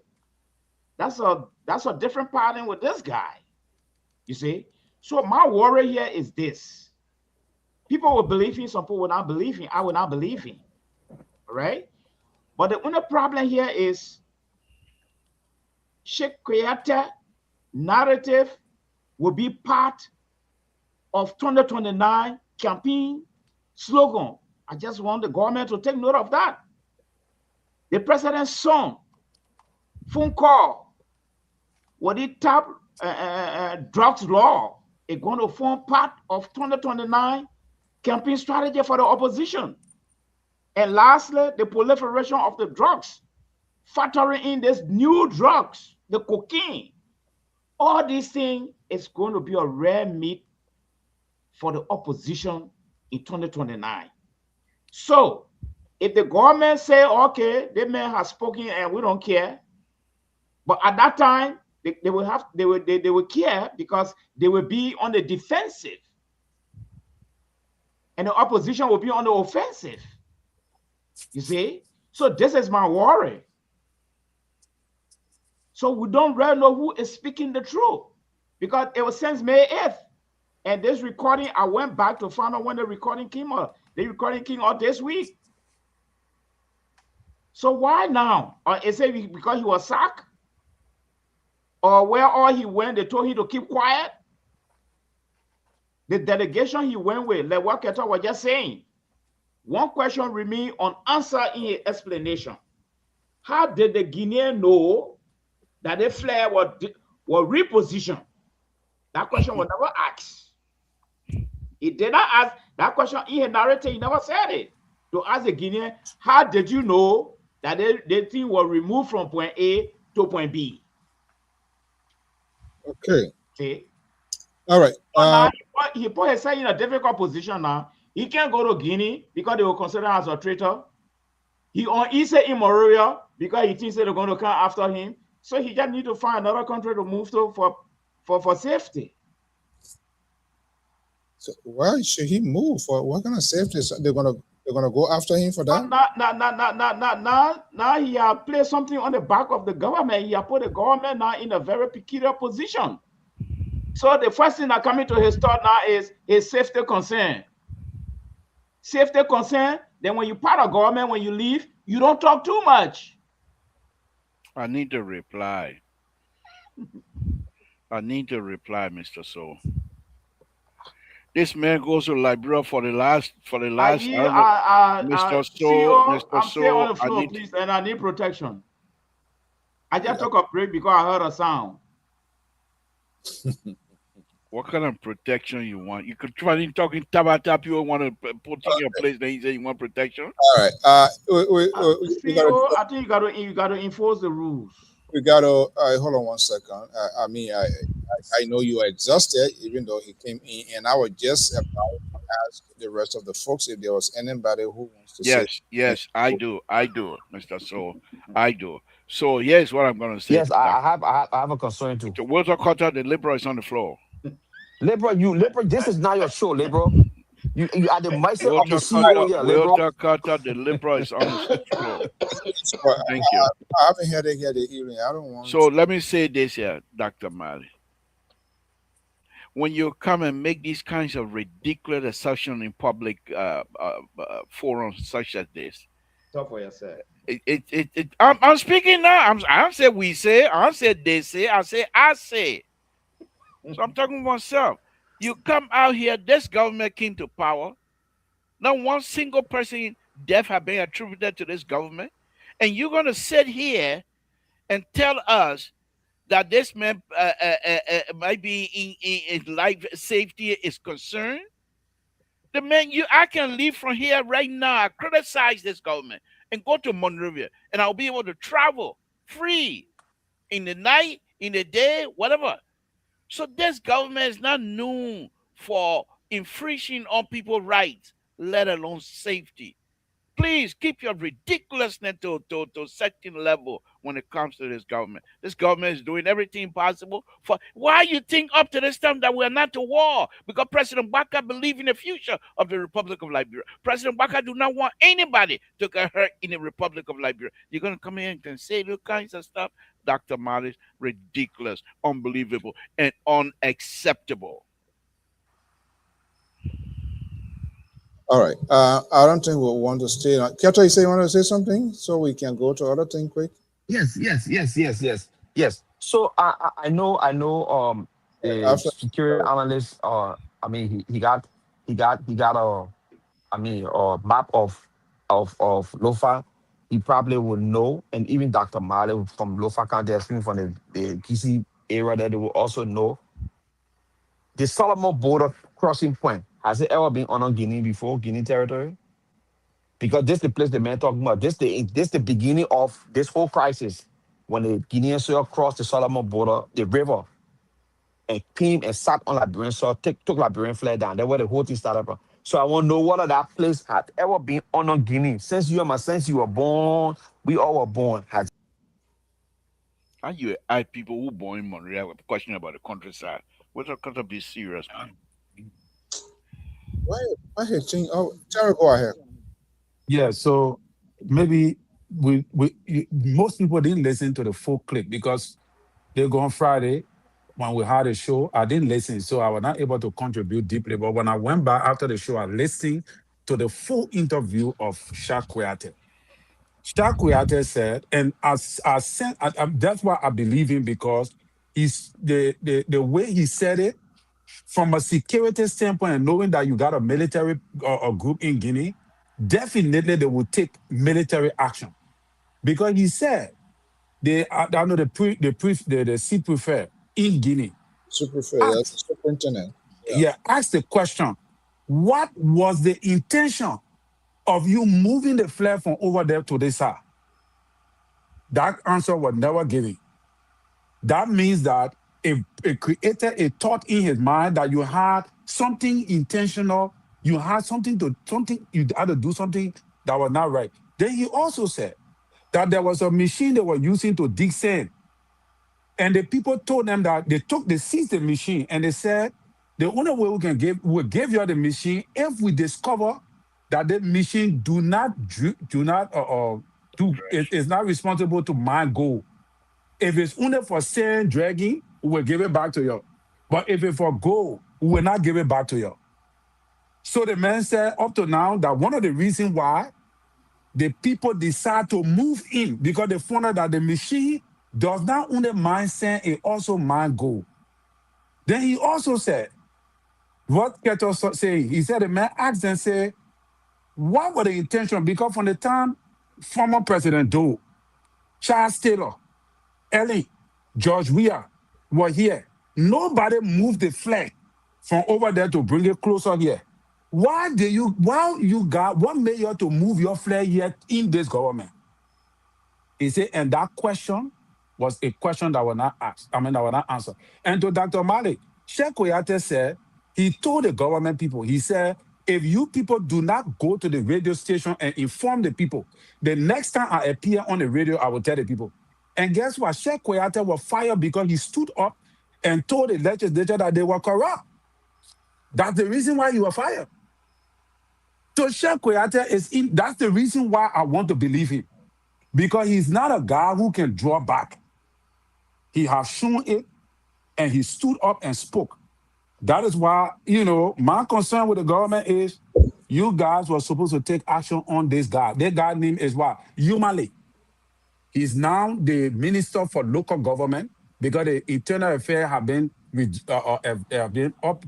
that's a different pattern with this guy. You see? So my worry here is this. People will believe in, some people will not believe in. I will not believe in. All right? But the only problem here is Sheikh Kuyate narrative will be part of 2029 campaign slogan. I just want the government to take note of that. The president's son, phone call, what he tapped drugs law is going to form part of 2029 campaign strategy for the opposition. And lastly, the proliferation of the drugs, factoring in these new drugs, the cocaine. All these things is going to be a rare meat for the opposition in 2029. So if the government say, okay, the man has spoken and we don't care, but at that time they will care because they will be on the defensive and the opposition will be on the offensive. You see? So this is my worry. So we don't really know who is speaking the truth because it was since May 8th. And this recording, I went back to find out when the recording came out. The recording came out this week. So why now? Or is it because he was sacked? Or where all he went, they told him to keep quiet? The delegation he went with, like what Keto was just saying, one question remained unanswered in his explanation. How did the Guinean know that the flare was repositioned? That question was never asked. He did not ask that question in his narrative. He never said it. To ask the Guinean, how did you know that the thing was removed from point A to point B? Okay. See? All right. So now he put himself in a difficult position now. He can't go to Guinea because they will consider him as a traitor. He said in Morovia because he thinks they're going to come after him. So he just need to find another country to move to for safety. So why should he move? For what kind of safety? They're gonna go after him for that? Now he has placed something on the back of the government. He has put the government now in a very peculiar position. So the first thing that coming to his thought now is his safety concern. Safety concern. Then when you part of government, when you leave, you don't talk too much. I need to reply. Mr. So. This man goes to Liberia for the last. Mr. So, I'm still on the floor, please, and I need protection. I just took a break because I heard a sound. What kind of protection you want? You could try in talking tabata. People want to put in your place. Then you say you want protection. All right. I think you got to enforce the rules. We got to hold on 1 second. I know you are exhausted, even though he came in, and I was just about to ask the rest of the folks if there was anybody who wants to say. Yes, I do, Mr. So, I do. So here's what I'm going to say. Yes, I have a concern too. The Walter Carter, the liberal is on the floor. Liberal, this is not your show, liberal. You are the mercy of the CEO here, liberal. Walter Carter, the liberal is on the floor. Thank you. I haven't heard it here the evening. I don't want. So let me say this here, Dr. Mali. When you come and make these kinds of ridiculous assertions in public forums such as this, talk for yourself. I'm speaking now. I say we say. I say they say. I say. So I'm talking to myself. You come out here. This government came to power. Not one single person death have been attributed to this government, and you're gonna sit here and tell us that this man might be in life safety is concerned. The man, I can leave from here right now. I criticize this government and go to Monrovia, and I'll be able to travel free in the night, in the day, whatever. So this government is not known for infringing on people's rights, let alone safety. Please keep your ridiculousness to certain level when it comes to this government. This government is doing everything possible for. Why you think up to this time that we're not to war? Because President Baka believes in the future of the Republic of Liberia. President Baka do not want anybody to get hurt in the Republic of Liberia. You're gonna come here and say those kinds of stuff, Dr. Marlis, ridiculous, unbelievable, and unacceptable. All right. I don't think we'll want to stay. Keto, you say you want to say something so we can go to other thing quick? Yes. So I know. The security analyst. He got a map of Lofa. He probably would know, and even Dr. Male from Lofa County, from the GC area, that they will also know the Solomon border crossing point. Has it ever been on Guinea before, Guinea territory? Because this the place the man talking about. This the beginning of this whole crisis. When the Guinean soil crossed the Solomon border, the river, and came and sat on Liberian soil, took Liberian flag down. That's where the whole thing started from. So I want to know whether that place had ever been on Guinea. Since you were born, we all were born. Has How you add people who born in Montreal with a question about the countryside? What's a to be serious, man? Why he change? Oh, Terry, go ahead. Yeah, so maybe most people didn't listen to the full clip because they go on Friday when we had a show. I didn't listen, so I was not able to contribute deeply. But when I went back after the show, I listened to the full interview of Shaq Kouyaté. Shaq Kouyaté said, and that's why I believe him because he's the way he said it from a security standpoint and knowing that you got a military a group in Guinea, definitely they will take military action because he said I know the chief prefect in Guinea Super fair, yeah, asked, superintendent. yeah, asked the question, what was the intention of you moving the flag from over there to this side? That answer was never given. That means that it created a thought in his mind that you had something intentional, you had you had to do something that was not right. Then he also said that there was a machine they were using to dig sand. And the people told them that they seized the machine and they said, the only way we'll give you the machine if we discover that the machine is not responsible to mine gold. If it's only for sand dragging, we will give it back to you. But if it's for gold, we will not give it back to you. So the man said up to now that one of the reasons why the people decide to move in because they found out that the machine does not only mine sand, it also mine gold. Then he also said, what Keto saying? He said the man asked and said, what were the intention? Because from the time former President Doe, Charles Taylor, Ellen, George Weah were here, nobody moved the flag from over there to bring it closer here. What made you to move your flag here in this government? He said, and that question was a question that was not asked. That was not answered. And to Dr. Malik, Sheikh Kouyaté said, he told the government people, he said, if you people do not go to the radio station and inform the people, the next time I appear on the radio, I will tell the people. And guess what? Sheikh Kouyaté was fired because he stood up and told the legislature that they were corrupt. That's the reason why he was fired. So Sheikh Kouyaté that's the reason why I want to believe him. Because he's not a guy who can draw back. He has shown it and he stood up and spoke. That is why, my concern with the government is you guys were supposed to take action on this guy. That guy name is what? Yumale. He's now the Minister for Local Government because the internal affairs have been updated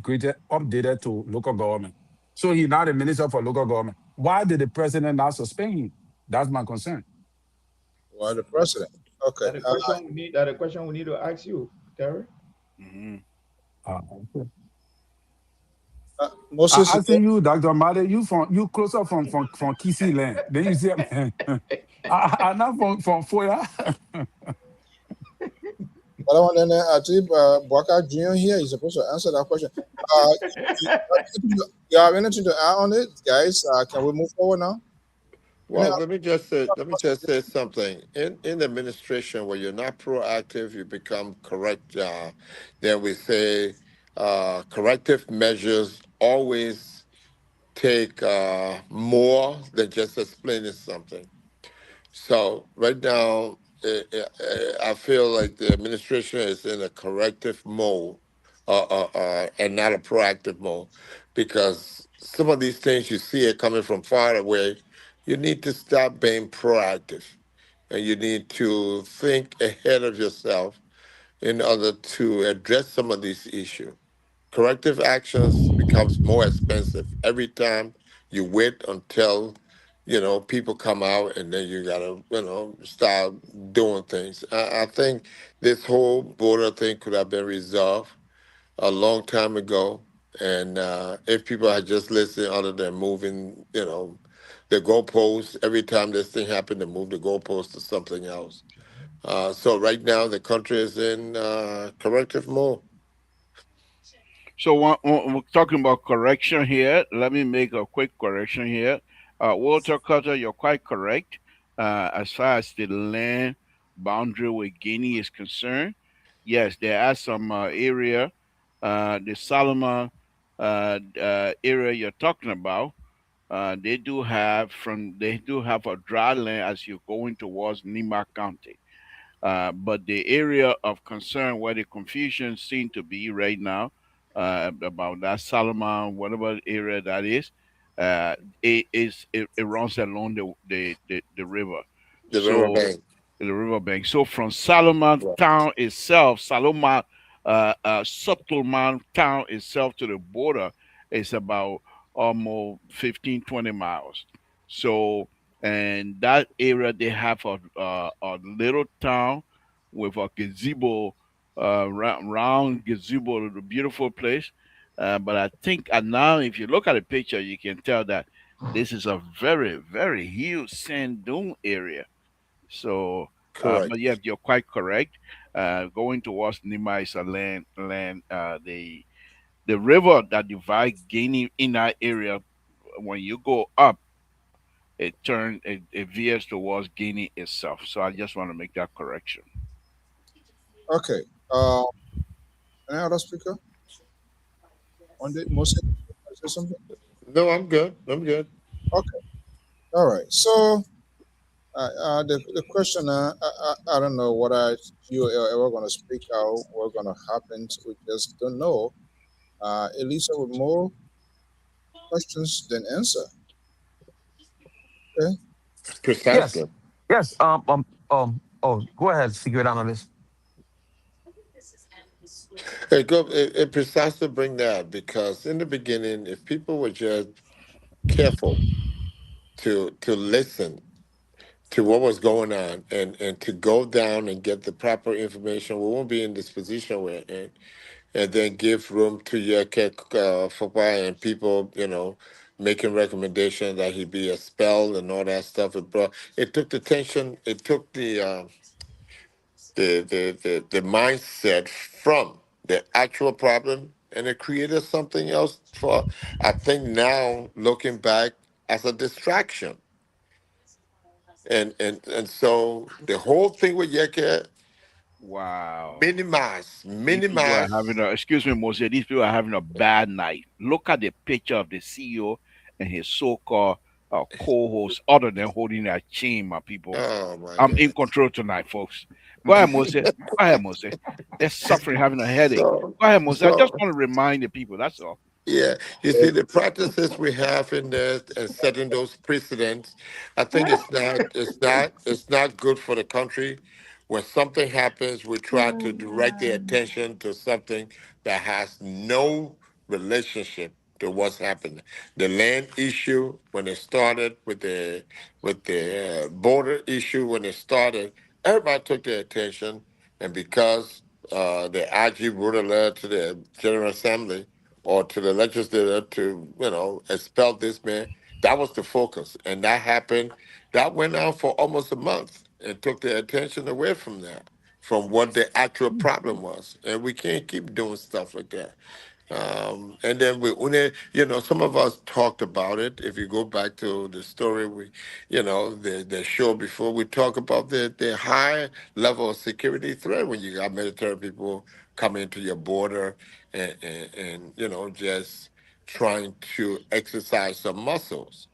to local government. So he's now the Minister for Local Government. Why did the president not suspend him? That's my concern. Well, the president. Okay. That a question we need to ask you, Terry. Mm-hmm. Okay. Moses, I think you, Dr. Made, you closer from Kisi land. Then you see, I'm not from Foya. I think Bwaka Jr. here is supposed to answer that question. You have anything to add on it, guys? Can we move forward now? Well, let me just say something. In the administration, where you're not proactive, you become correct. Then we say corrective measures always take more than just explaining something. So right now, I feel like the administration is in a corrective mode, and not a proactive mode, because some of these things you see it coming from far away. You need to stop being proactive, and you need to think ahead of yourself in order to address some of these issues. Corrective actions becomes more expensive every time you wait until people come out, and then you gotta start doing things. I think this whole border thing could have been resolved a long time ago. And if people had just listened, other than moving, the goalposts, every time this thing happened, they move the goalposts to something else. So right now, the country is in corrective mode. So we're talking about correction here. Let me make a quick correction here. Walter Cutter, you're quite correct. As far as the land boundary with Guinea is concerned, yes, there are some area, the Solomon area you're talking about. They do have a dry land as you're going towards Nima County. But the area of concern where the confusion seems to be right now about that Solomon, whatever area that is, it runs along the river. The So riverbank. the riverbank. So from Solomon Right. town itself, Settlement town itself to the border is about almost 15, 20 miles. So, and that area, they have a little town with a gazebo, round gazebo, a beautiful place. But I think now, if you look at the picture, you can tell that this is a very, very huge sand dune area. So, Correct. but yeah, you're quite correct. Going towards Nima is a land. The river that divides Guinea in that area, when you go up, it veers towards Guinea itself. So I just want to make that correction. Okay. Any other speaker on the most? Say something. No, I'm good. I'm good. Okay. All right. So the question, I don't know what you are ever going to speak out, what's going to happen. We just don't know. Elisa with more questions than answer. Okay. Yes. Precisely. Yes. Oh, go ahead, secret analyst. It precisely bring that because in the beginning, if people were just careful to listen to what was going on and to go down and get the proper information, we won't be in this position we're in. And then give room to your football and people, making recommendations that he be expelled and all that stuff. It took the tension, it took the mindset from the actual problem, and it created something else for, I think now looking back, as a distraction. And so the whole thing with Yeke, Wow. minimize, These people are having minimize. a, excuse me, Moses, these people are having a bad night. Look at the picture of the CEO and his so-called co-host, other than holding their chain, my people. Oh my I'm in God. control tonight, folks. Go ahead, Moses. Go ahead, Moses. They're suffering, having a headache. So, Go ahead, Moses. I just so want to remind the people, that's all. yeah, you see the practices we have in there and setting those precedents. I think it's not good for the country. When something happens, we try to direct the attention to something that has no relationship to what's happening. The land issue when it started with the border issue when it started, everybody took their attention, and because the IG wrote a letter to the General Assembly or to the legislature to, expel this man. That was the focus. And that happened. That went on for almost a month and took the attention away from that, from what the actual problem was. And we can't keep doing stuff like that. And then some of us talked about it. If you go back to the story, the show before, we talk about the high level of security threat when you got military people coming to your border and just trying to exercise some muscles.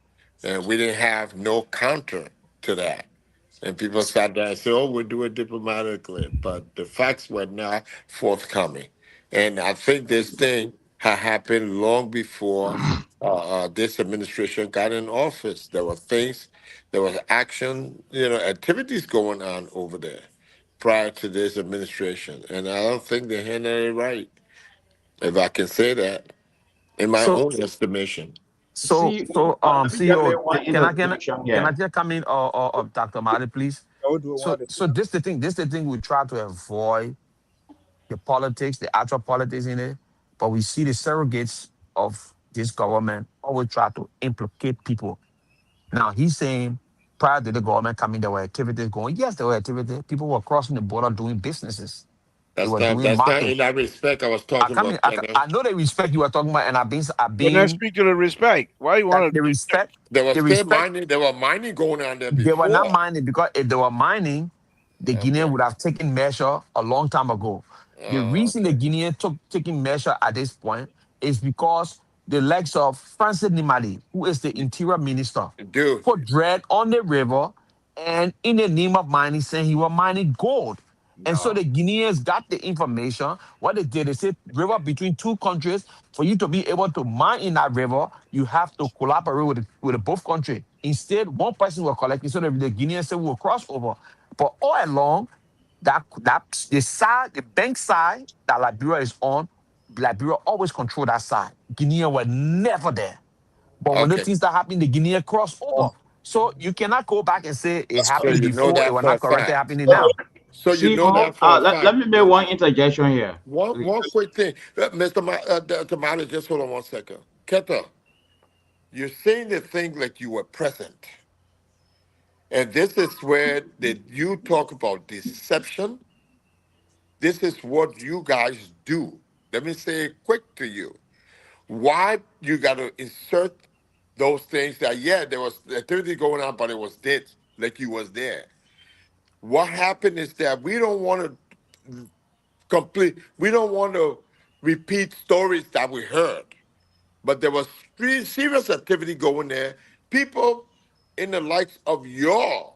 And we didn't have no counter to that. And people sat there and said, oh, we'll do it diplomatically. But the facts were not forthcoming. And I think this thing had happened long before this administration got in office. There were things, there was action, activities going on over there prior to this administration. And I don't think they handled it right, if I can say that, in my So, own estimation. Let me just CEO, make one can interjection can I here. just come in, or Dr. Mali, please? I will do So, one at a so time. this the thing. This the thing we try to avoid the politics, the actual politics in it. But we see the surrogates of this government always try to implicate people. Now he's saying prior to the government coming, there were activities going. Yes, there were activities. People were crossing the border doing businesses. They were doing That's not market. in that respect I was talking about, Kenneth. I know the respect you were talking about, and I've But let's been speak to the respect. Why you that want the to? respect, There was the still respect. mining. There were mining going on there They were not before. mining because if they were mining, the Okay. Guinean would have taken measure a long time ago. The Oh, reason the okay. Guinean took taking measure at this point is because the legs of Francis Nimali, who is the interior minister, Dude. put dread on the river and in the name of mining, saying he was mining gold. And so No. the Guineans got the information. What they did, they said, river between two countries, for you to be able to mine in that river, you have to collaborate with both countries. Instead, one person will collect, so the Guineans said we will cross over. But all along, the bank side that Liberia is on, Liberia always control that side. Guinea were never there. But when the Okay. things that happened, the Guinea crossed over. So you cannot go back and say it That's So happened you know before, it that was for a not corrected fact. happening now. So you See, know that for a let fact. me make one interjection here. One quick thing, Dr. Mali, just hold on 1 second. Keta, you're saying the thing like you were present, and this is where you talk about deception. This is what you guys do. Let me say it quick to you. Why you got to insert those things that there was activity going on, but it was dead, like you was there. What happened is that we don't want to we don't want to repeat stories that we heard, but there was serious activity going there. People in the likes of your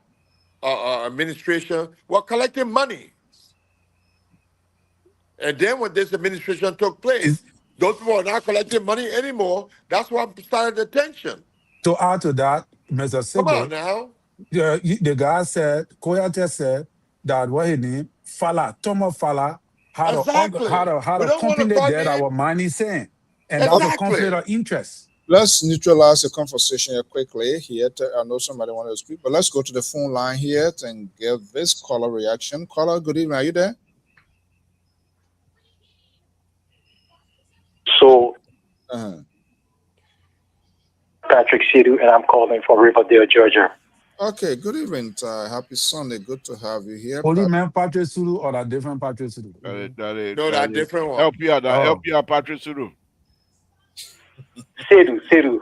administration were collecting money. And then when this administration took place, Is those people are not collecting money anymore. That's what started the tension. to add to that, Mr. Come on Sigel, now. the guy said, Koyate said that what he named Fala, Tomo Fala Exactly. had We a don't want to company bug that in. our money saying. And that's a conflict Exactly. of interest. Let's neutralize the conversation here quickly. Here, I know somebody wanted to speak, but let's go to the phone line here and give this caller reaction. Caller, good evening. Are you there? So, Uh-huh. Patrick Sidu, and I'm calling from Riverdale, Georgia. Okay, good evening. Happy Sunday. Good to have you here. Holy man Patrick Sulu or a different Patrick Sulu? That different one. Help you out, Patrick Suru. Sidu.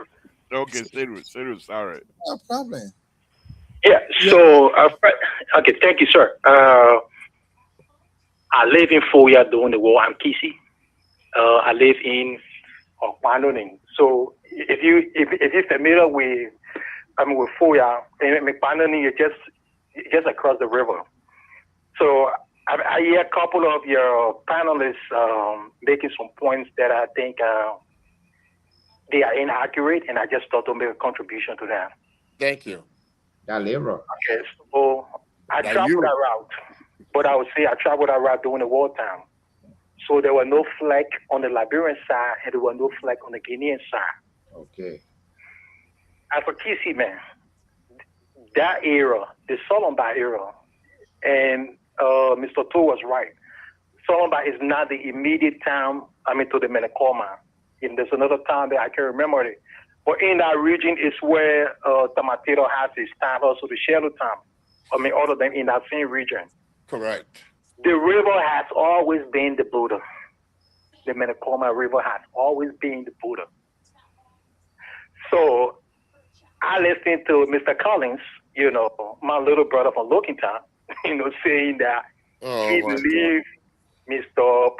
Okay, Suru, sorry. No problem. Yeah, so, okay, thank you, sir. I live in Foya during the war. I'm Kisi. I live in Okpanoning. So, if you're familiar with Foya, and Okpanoning is just across the river. So, I hear a couple of your panelists making some points that I think they are inaccurate, and I just thought to make a contribution to that. Thank you. Okay, so I traveled that route, but I would say I traveled that route during the wartime. So there were no flag on the Liberian side, and there were no flag on the Guinean side. Okay. As for TC, man, that era, the Solomba era, and Mr. To was right. Solomba is not the immediate town, to the Menacoma. And there's another town that I can remember it. But in that region is where Tamatero has his town, also the Shelo town. All of them in that same region. Correct. The river has always been the Buddha. The Menacoma River has always been the Buddha. So I listened to Mr. Collins, my little brother from Lookington, saying that he believed Mr.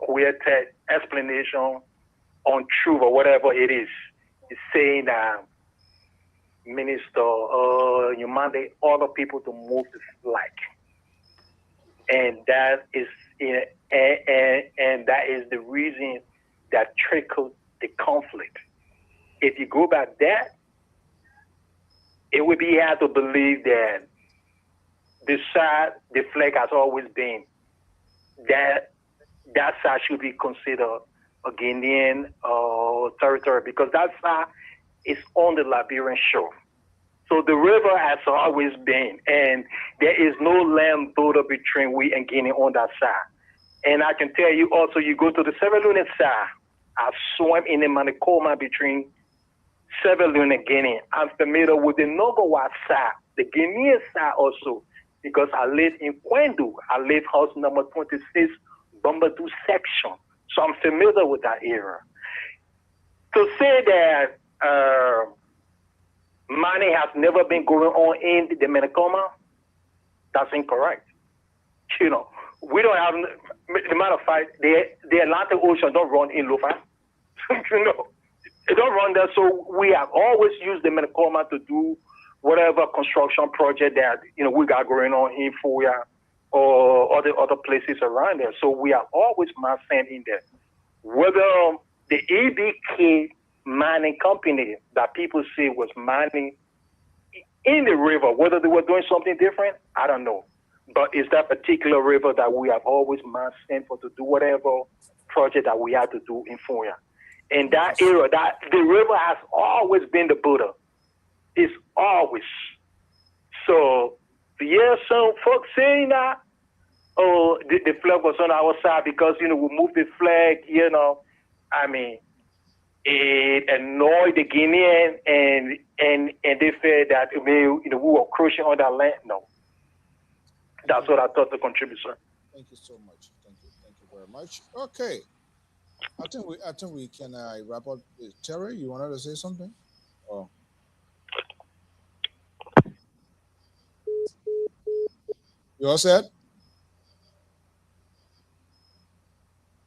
Kouyate's explanation on truth or whatever it is. He's saying that Minister Yumande order people to move the flag. And that is and that is the reason that trickled the conflict. If you go by that, it would be hard to believe that the flag has always been that side should be considered a Guinean territory, because that side is on the Liberian shore. So the river has always been, and there is no land border between we and Guinea on that side. And I can tell you also, you go to the Sierra Leone side, I swam in the Manicoma between Sierra Leone and Guinea. I'm familiar with the Nogowa side, the Guinean side also, because I live in Kwendu. I live house number 26, Bombadou section. So I'm familiar with that area. To say that mining has never been going on in the Manicoma, that's incorrect. You know, we don't have, the matter of fact, the Atlantic Ocean don't run in Lufa. You know, it don't run there. So we have always used the Manicoma to do whatever construction project that, you know, we got going on in Fuya or other places around there. So we have always mined sand in there. Whether the EBK mining company that people say was mining in the river, whether they were doing something different, I don't know. But it's that particular river that we have always mined sand for to do whatever project that we had to do in Fuya. In that area, that the river has always been the Buddha. It's always. So, yeah, some folks saying that, oh, the flag was on our side because, you know, we moved the flag, you know. I mean, it annoyed the Guinean and they felt that, you know, we were crushing on that land. No. That's what I thought to contribute, sir. Thank you so much. Thank you very much. Okay. I think we can wrap up. Terry, you wanted to say something? Oh. You all set?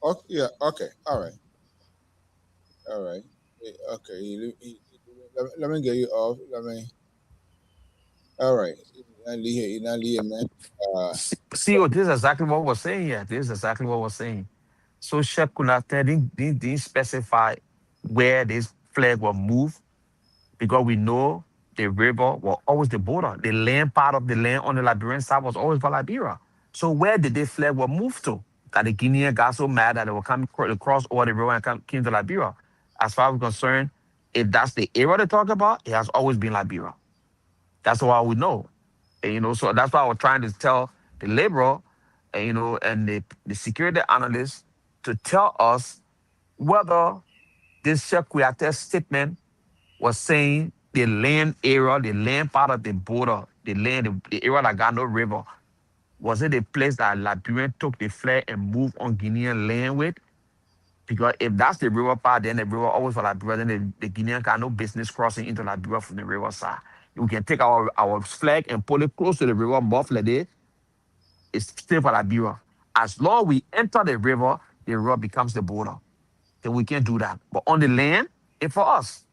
Okay. Yeah. Okay. All right. Okay. Let me get you off. All right. Man. See, this is exactly what we're saying here. This is exactly what we're saying. So Sheikh Kunate didn't specify where this flag will move because we know the river was always the border. The land part of the land on the Liberian side was always for Liberia. So where did this flag will move to? That the Guinean got so mad that they were coming across over the river and came to Liberia. As far as we're concerned, if that's the area they talk about, it has always been Liberia. That's all we know. And, you know, so that's why I was trying to tell the laborer, and, you know, and the security analyst to tell us whether this Shekwiyate statement was saying the land area, the land part of the border, the land, the area that got no river, was it a place that Liberian took the flag and moved on Guinean land with? Because if that's the river part, then the river always for Liberia, then the Guinean got no business crossing into Liberia from the river side. We can take our flag and pull it close to the river, mouth like this. It's still for Liberia. As long as we enter the river becomes the border. Then we can't do that. But on the land, it's for us.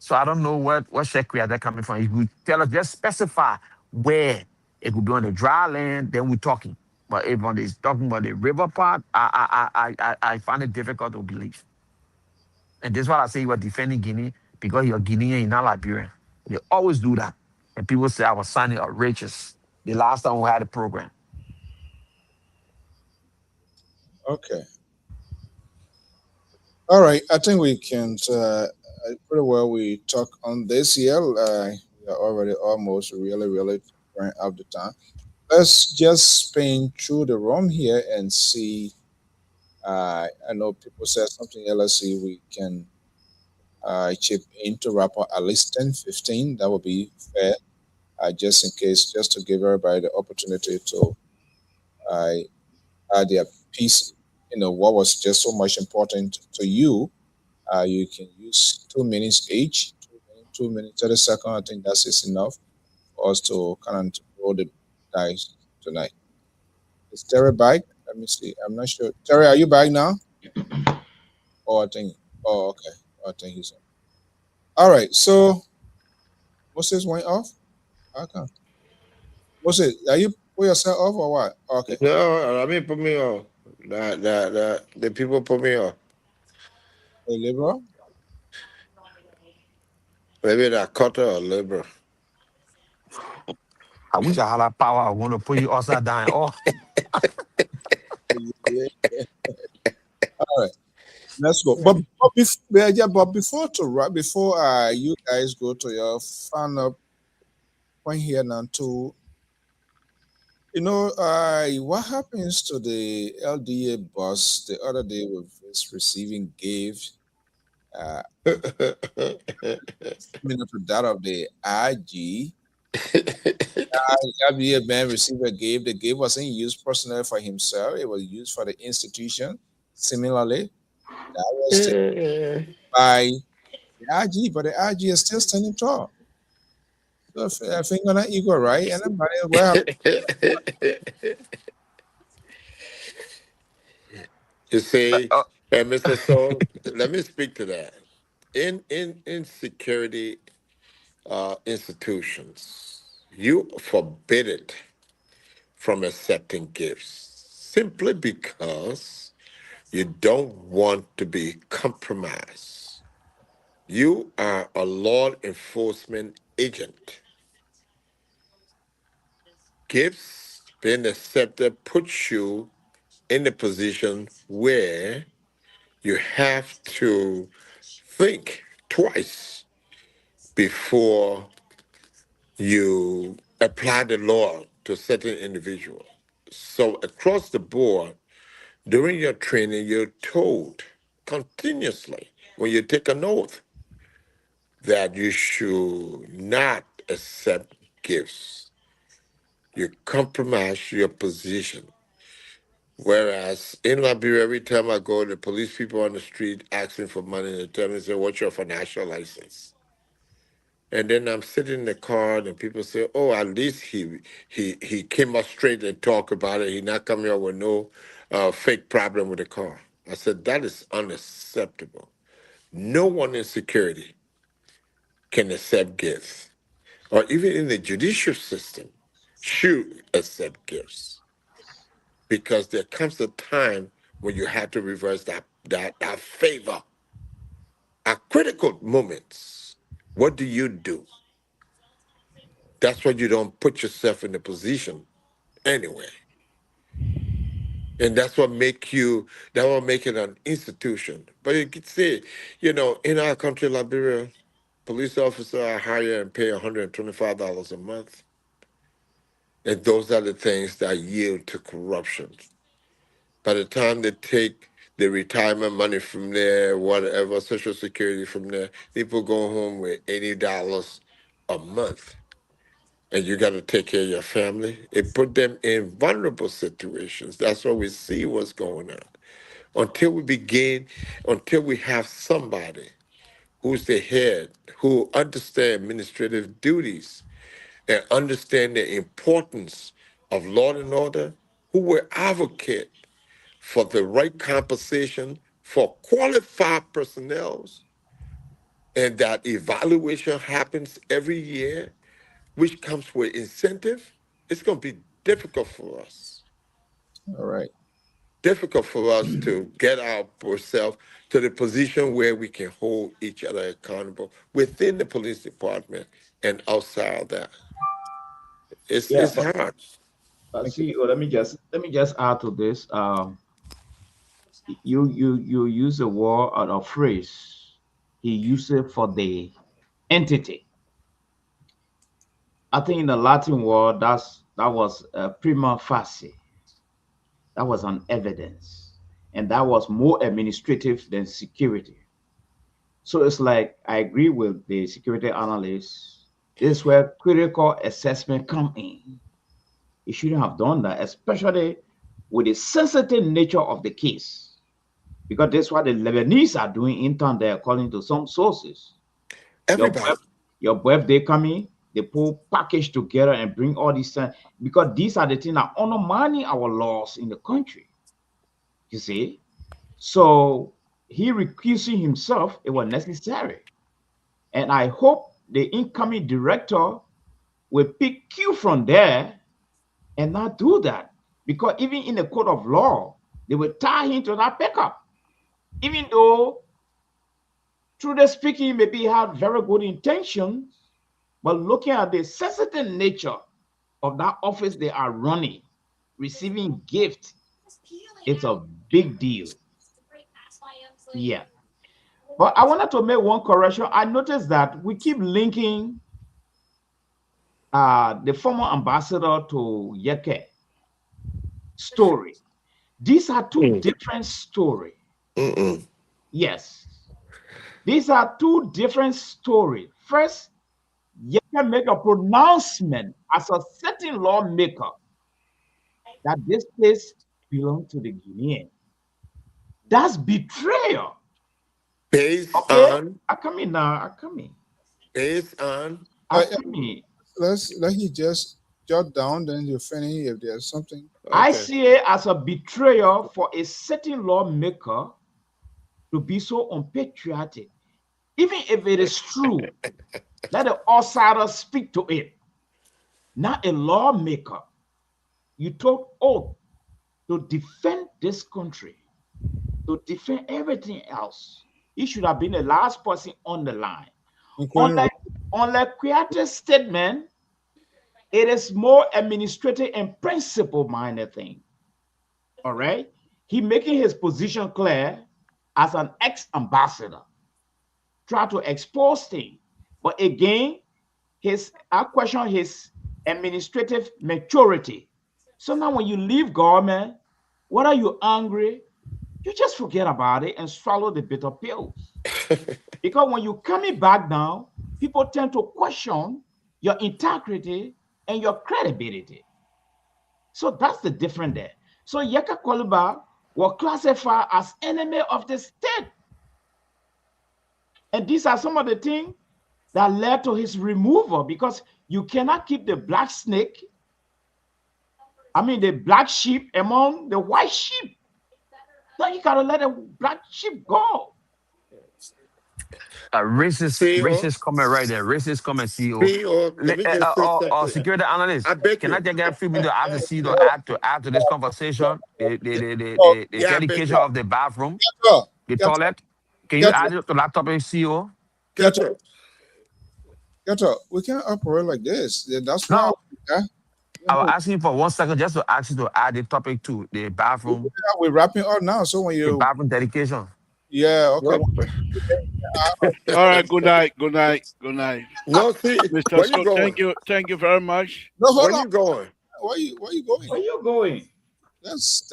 So I don't know what Shekri are they coming from. If you tell us, just specify where it could be on the dry land, then we're talking. But if on this talking about the river part, I find it difficult to believe. And this is why I say you are defending Guinea because you're Guinean, you're not Liberian. They always do that. And people say I was signing outrageous the last time we had a program. Okay. All right. I think we can pretty well we talk on this here. We are already almost really running out the time. Let's just spin through the room here and see. I know people said something else. Let's see if we can chip in to wrap up at least 10-15. That would be fair. Just in case, just to give everybody the opportunity to add their piece. You know, what was just so much important to you. You can use 2 minutes each, 2 minutes, 30 seconds. I think that's enough for us to kind of roll the dice tonight. Is Terry back? Let me see. I'm not sure. Terry, are you back now? Okay. I think he's on. All right. So, Moses went off? Okay. Moses, are you put yourself off or what? Okay. No, I mean, put me off. The people put me off. The liberal? Maybe that cutter or liberal. I wish I had that power. I want to put you upside down. Oh. All right. Let's go. But before you guys go to your final point here now too, What happens to the LDA bus the other day with its receiving gift, similar to that of the IG? LDA man received a gift. The gift wasn't used personally for himself; it was used for the institution. Similarly, that was taken by the IG, but the IG is still standing tall. So I think on that ego, right? And then well, You see, and Mr. Soul, let me speak to that. In security institutions, you forbid it from accepting gifts simply because you don't want to be compromised. You are a law enforcement agent. Gifts being accepted puts you in a position where you have to think twice before you apply the law to certain individual. So across the board, during your training, you're told continuously when you take an oath that you should not accept gifts. You compromise your position. Whereas in Liberia, every time I go, the police people on the street asking for money, they tell me, say, what's your financial license? And then I'm sitting in the car and people say, oh, at least he came up straight and talked about it. He not coming up with no fake problem with the car. I said, that is unacceptable. No one in security can accept gifts, or even in the judicial system should accept gifts, because there comes a time when you have to reverse that favor. At critical moments, what do you do? That's why you don't put yourself in a position anyway. And that will make it an institution. But you could see, in our country, Liberia, police officers are hired and pay $125 a month. And those are the things that yield to corruption. By the time they take the retirement money from there, whatever, Social Security from there, people go home with $80 a month. And you got to take care of your family. It put them in vulnerable situations. That's why we see what's going on. Until we have somebody who's the head, who understand administrative duties and understand the importance of law and order, who will advocate for the right compensation for qualified personnel, and that evaluation happens every year, which comes with incentive, it's going to be difficult for us. all right. Difficult for us to get ourselves to the position where we can hold each other accountable within the police department and outside of that. Yeah, It's hard. Thank you. CEO, let me just add to this. You use a word or a phrase. He used it for the entity. I think in the Latin word, that was prima facie. That was an evidence, and that was more administrative than security. So it's like I agree with the security analysts. This is where critical assessment come in. You shouldn't have done that, especially with the sensitive nature of the case, because that's what the Lebanese are doing in town there, according to some sources. Your Everybody. your birthday coming, they pull package together and bring all these things, because these are the things that undermining our laws in the country. You see, so he recusing himself, it was necessary, and I hope the incoming director will pick cue from there and not do that, because even in the code of law, they will tie him to that pickup, even though through the speaking, maybe he had very good intentions, but looking at the sensitive nature of that office they are running, receiving gift, it's a big deal. Yeah. But I wanted to make one correction. I noticed that we keep linking the former ambassador to Yeke. story. These are two different stories. Yes. These are two different stories. First, you can make a pronouncement as a certain lawmaker that this place belongs to the Guinean. That's betrayal. Based Okay? on. I come in now. I come in. Based on. I come in. Let you just jot down, then you finish if there's something. I see it as a betrayal for a certain lawmaker to be so unpatriotic. Even if it is true, let the outsider speak to it. Not a lawmaker. You took oath to defend this country, to defend everything else. He should have been the last person on the line. Unlike Kwiate's statement, it is more administrative and principle-minded thing. All right? He making his position clear as an ex-ambassador. Try to expose things. But again, I question his administrative maturity. So now when you leave government, whether you're angry, you just forget about it and swallow the bitter pills. Because when you're coming back now, people tend to question your integrity and your credibility. So that's the difference there. So Yeka Koluba was classified as enemy of the state. And these are some of the things that led to his removal, because you cannot keep the black snake, the black sheep among the white sheep. No, you gotta let the black sheep go. Racist comment right there. Racist comment, CEO. Let me just say something. Security analyst. I beg Can you. I just get a few minutes after CEO to add to this conversation? The dedication of the bathroom, the toilet. Can you add it to that topic, CEO? We can't operate like this. That's No. why. I was asking for 1 second just to ask you to add the topic to the bathroom. We're wrapping up now. So when you the bathroom dedication. Yeah, okay. All right, good night. No, see, Mr. where you going? Thank you very much. No, where you going? Where you going? Where you going? That's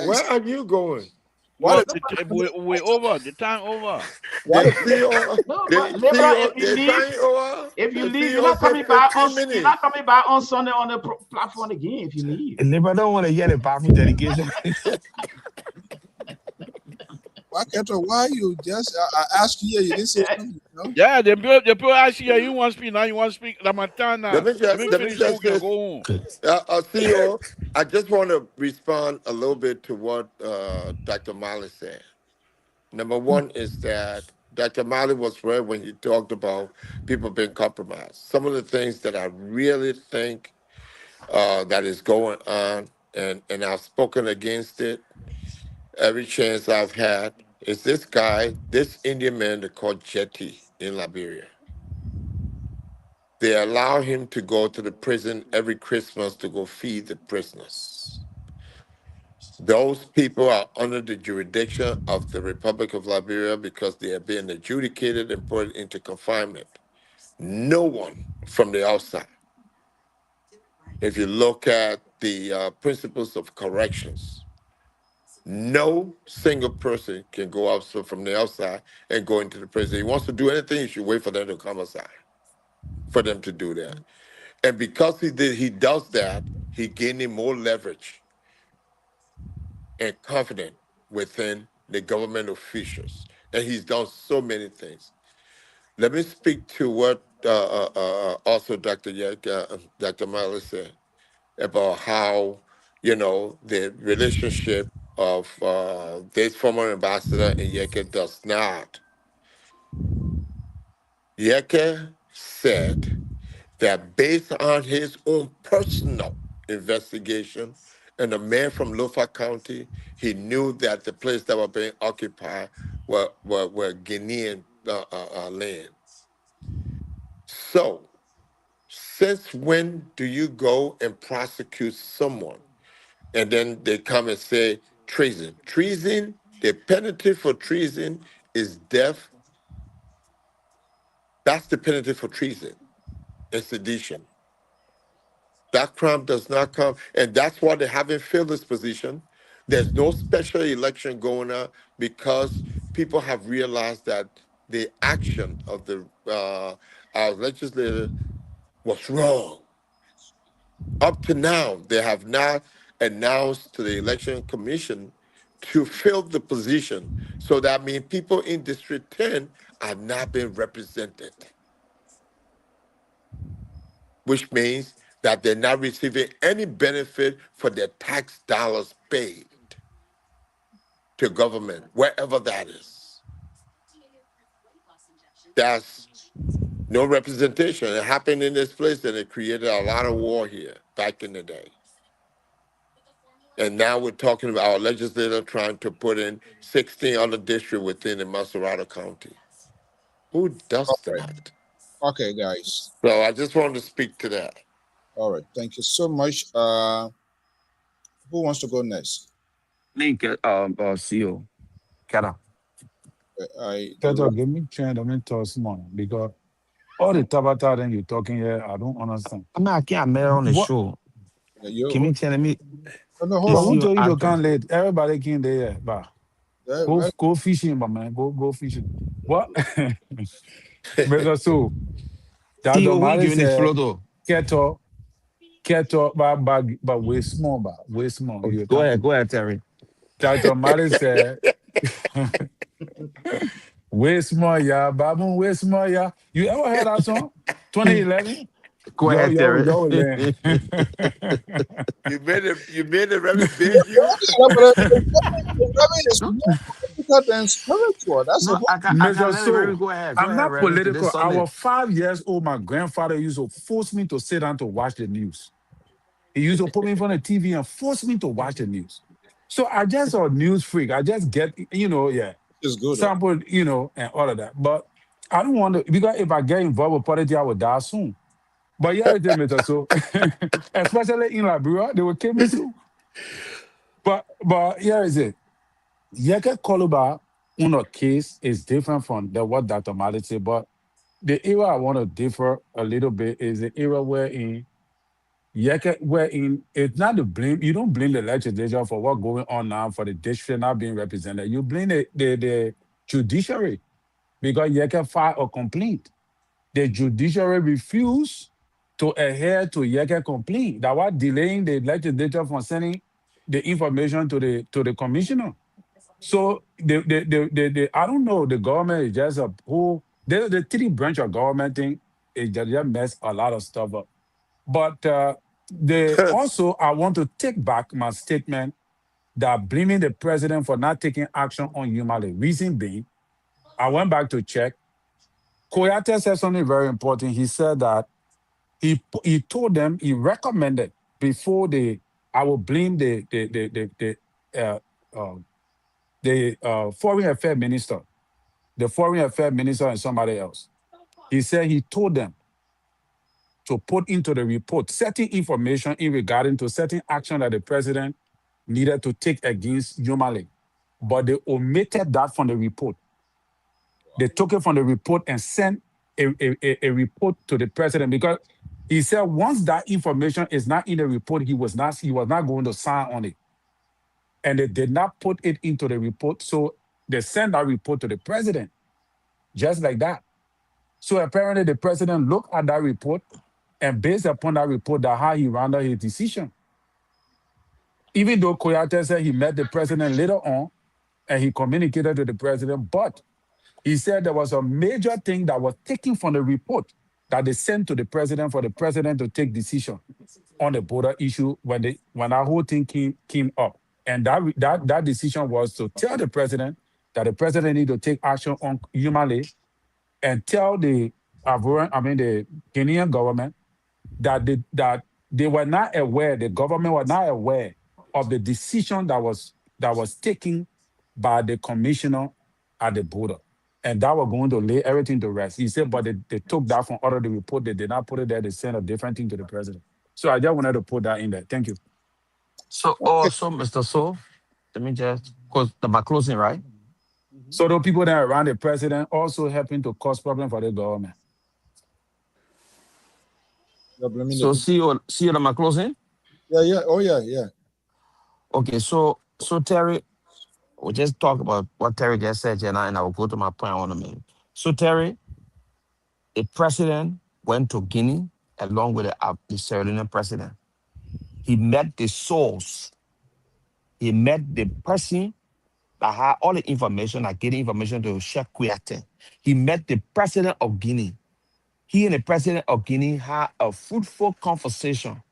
Where are you going? What? We over. The time over. If you leave, you're not coming back on Sunday on the platform again. If you leave, Libra don't want to get a bathroom dedication. Why you just I asked you? You didn't say something. No? Yeah, the people ask you. You want to speak now? You want to speak? Ramatana. Let me finish just cooking. Go home. CEO, I just want to respond a little bit to what Dr. Mali said. Number one is that Dr. Mali was right when he talked about people being compromised. Some of the things that I really think that is going on, and I've spoken against it every chance I've had, is this Indian man they call Jetty in Liberia. They allow him to go to the prison every Christmas to go feed the prisoners. Those people are under the jurisdiction of the Republic of Liberia because they are being adjudicated and put into confinement. No one from the outside. If you look at the principles of corrections, no single person can go out from the outside and go into the prison. He wants to do anything, he should wait for them to come outside for them to do that. And because he does that, he gaining more leverage and confidence within the government officials. And he's done so many things. Let me speak to what also Dr. Miley said about how, the relationship of this former ambassador and Yeke does not. Yeke said that based on his own personal investigation, and the man from Lofa County, he knew that the place that were being occupied were Guinean land. So, since when do you go and prosecute someone, and then they come and say treason? Treason, the penalty for treason is death. That's the penalty for treason and sedition. That crime does not come, and that's why they haven't filled this position. There's no special election going on because people have realized that the action of the our legislator was wrong. Up to now, they have not announced to the election commission to fill the position. So that means people in District 10 are not being represented, which means that they're not receiving any benefit for their tax dollars paid to government, wherever that is. That's no representation. It happened in this place and it created a lot of war here back in the day. And now we're talking about our legislator trying to put in 16 other districts within the Maserati County. Who does Okay. that? Okay, guys. So I just wanted to speak to that. All right. Thank you so much. Who wants to go next? Link, CEO. Kara. Tata, give me chance. Let me talk small because all the tabata that you're talking here, I don't understand. I can't mail on the What? show. You, Can you tell me? no, But hold who on. told you to come late? Everybody came there. But go fishing, my man. Go fishing. What? Mr. So that CEO, the we matter giving the say floor though. keto, but way small, but way small. You Go can't. ahead, Terry. That the matter say way small, yeah. Babu, way small, yeah. You ever heard that song? 2011. Go ahead, Terry. Yo, land. You made it very big, you. Than spiritual. That's No, a I can Mr. let Reverend So, go ahead. Go I'm ahead, not Reverend. Today's political. I Sunday. was 5 years old. My grandfather used to force me to sit down to watch the news. He used to put me in front of the TV and force me to watch the news. So I just a news freak. I just get, It's good. sample, and all of that. But I don't want to, because if I get involved with politics, I will die soon. But yeah, it is, Mr. So, especially in Liberia, they will kill me too. But here is it. Yeke Koluba on a case is different from what Dr. Malik said, but the era I want to differ a little bit is the era wherein it's not the blame. You don't blame the legislature for what's going on now for the district not being represented. You blame the judiciary because you can file a complaint. The judiciary refused to adhere to Yeke complaint. That was delaying the legislature from sending the information to the commissioner. So the I don't know, the government is just a whole the three branch of government thing is just mess a lot of stuff up. But also I want to take back my statement that blaming the president for not taking action on Yumale. Reason being, I went back to check. Koyate said something very important. He said that he told them, he recommended before I will blame the foreign affairs minister, and somebody else. He said he told them to put into the report certain information in regarding to certain action that the president needed to take against Yumale. But they omitted that from the report. They took it from the report and sent a report to the president because he said once that information is not in the report, he was not going to sign on it. And they did not put it into the report. So they sent that report to the president, just like that. So apparently the president looked at that report and based upon that report, that how he rendered his decision. Even though Koyate said he met the president later on and he communicated to the president, but he said there was a major thing that was taken from the report that they sent to the president for the president to take decision on the border issue when that whole thing came up. And that decision was to tell the president that the president need to take action on Yumale and tell the Guinean government that they were not aware, the government was not aware of the decision that was taken by the commissioner at the border. And that was going to lay everything to rest. He said, but they took that from out of the report. They did not put it there. They sent a different thing to the president. So I just wanted to put that in there. Thank you. So also, Mr. So, let me just cause my closing, right? So those people that are around the president also helping to cause problem for the government. So see you at my closing? Yeah. Oh, yeah. Okay, so Terry, we'll just talk about what Terry just said, and I will go to my point I want to make. So Terry, a president went to Guinea along with the Sierra Leone president. He met the source. He met the person that had all the information, that gave the information to Sheikh Kouyaté. He met the president of Guinea. He and the president of Guinea had a fruitful conversation.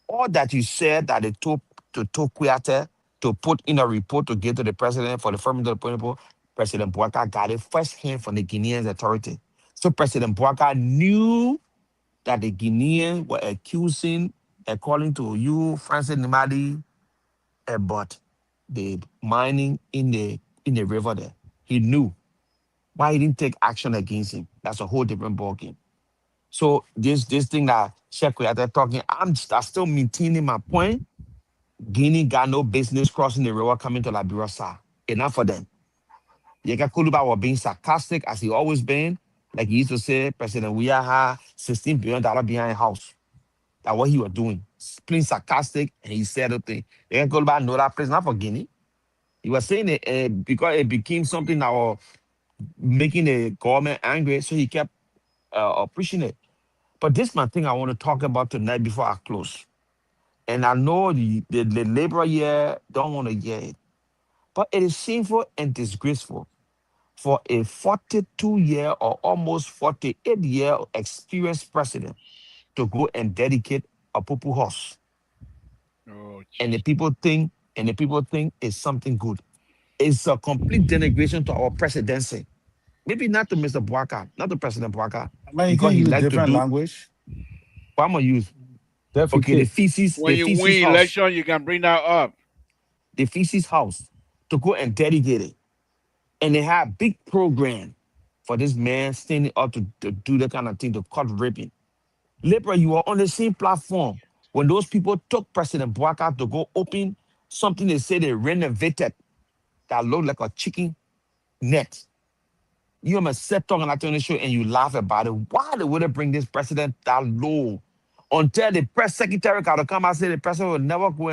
All that you said that they told to Kouyaté to put in a report to give to the president for the firm of the people, President Bouaka got it firsthand from the Guinean authority. So President Bouaka knew that the Guineans were accusing, according to you, Francis Nimadi, about the mining in the river there. He knew. Why he didn't take action against him? That's a whole different ballgame. So this thing that Sheikh Kouyaté talking, I'm still maintaining my point. Guinea got no business crossing the river coming to Liberia, sir. Enough for them. Yeka Kuluba was being sarcastic as he always been. Like he used to say, President, we are $16 billion behind house. That's what he was doing. Being sarcastic, and he said the thing. Yeka Kuluba know that place not for Guinea. He was saying it because it became something that was making the government angry, so he kept pushing it. But this is my thing I want to talk about tonight before I close. And I know the labor here don't want to hear it. But it is shameful and disgraceful for a 42-year or almost 48-year experienced president to go and dedicate a purple horse. Oh, And the people think it's something good. It's a complete denigration to our presidency. Maybe not to Mr. Bouaka, not to President Bouaka, I mean, you because can he use liked to different do. language. What I'm gonna use? Okay, the feces, when you win house. election, you can bring that up. The feces house to go and dedicate it. And they had a big program for this man standing up to do that kind of thing, to cut ribbon. Libra, you are on the same platform when those people took President Bouaka to go open something they say they renovated that looked like a chicken net. You am a set talking on the show and you laugh about it. Why they wouldn't bring this president that low? Until the press secretary got to come out and say the president will never go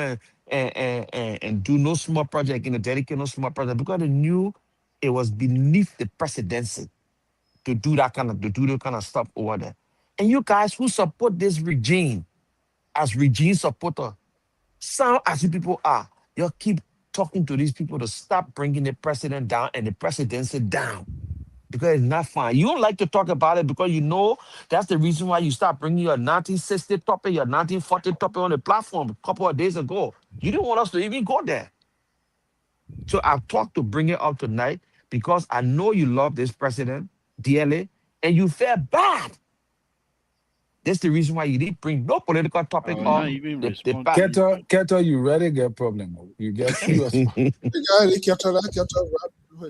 and do no small project in a dedicate no small project, because they knew it was beneath the presidency to do that kind of stuff over there. And you guys who support this regime as regime supporter, some as you people are, you keep talking to these people to stop bringing the president down and the presidency down, because it's not fine. You don't like to talk about it because you know that's the reason why you start bringing your 1960 topic, your 1940 topic on the platform a couple of days ago. You didn't want us to even go there. So I've talked to bring it up tonight because I know you love this president dearly and you felt bad. That's the reason why you didn't bring no political topic You're up. not even The responding. Keto, you ready get problem. You get serious.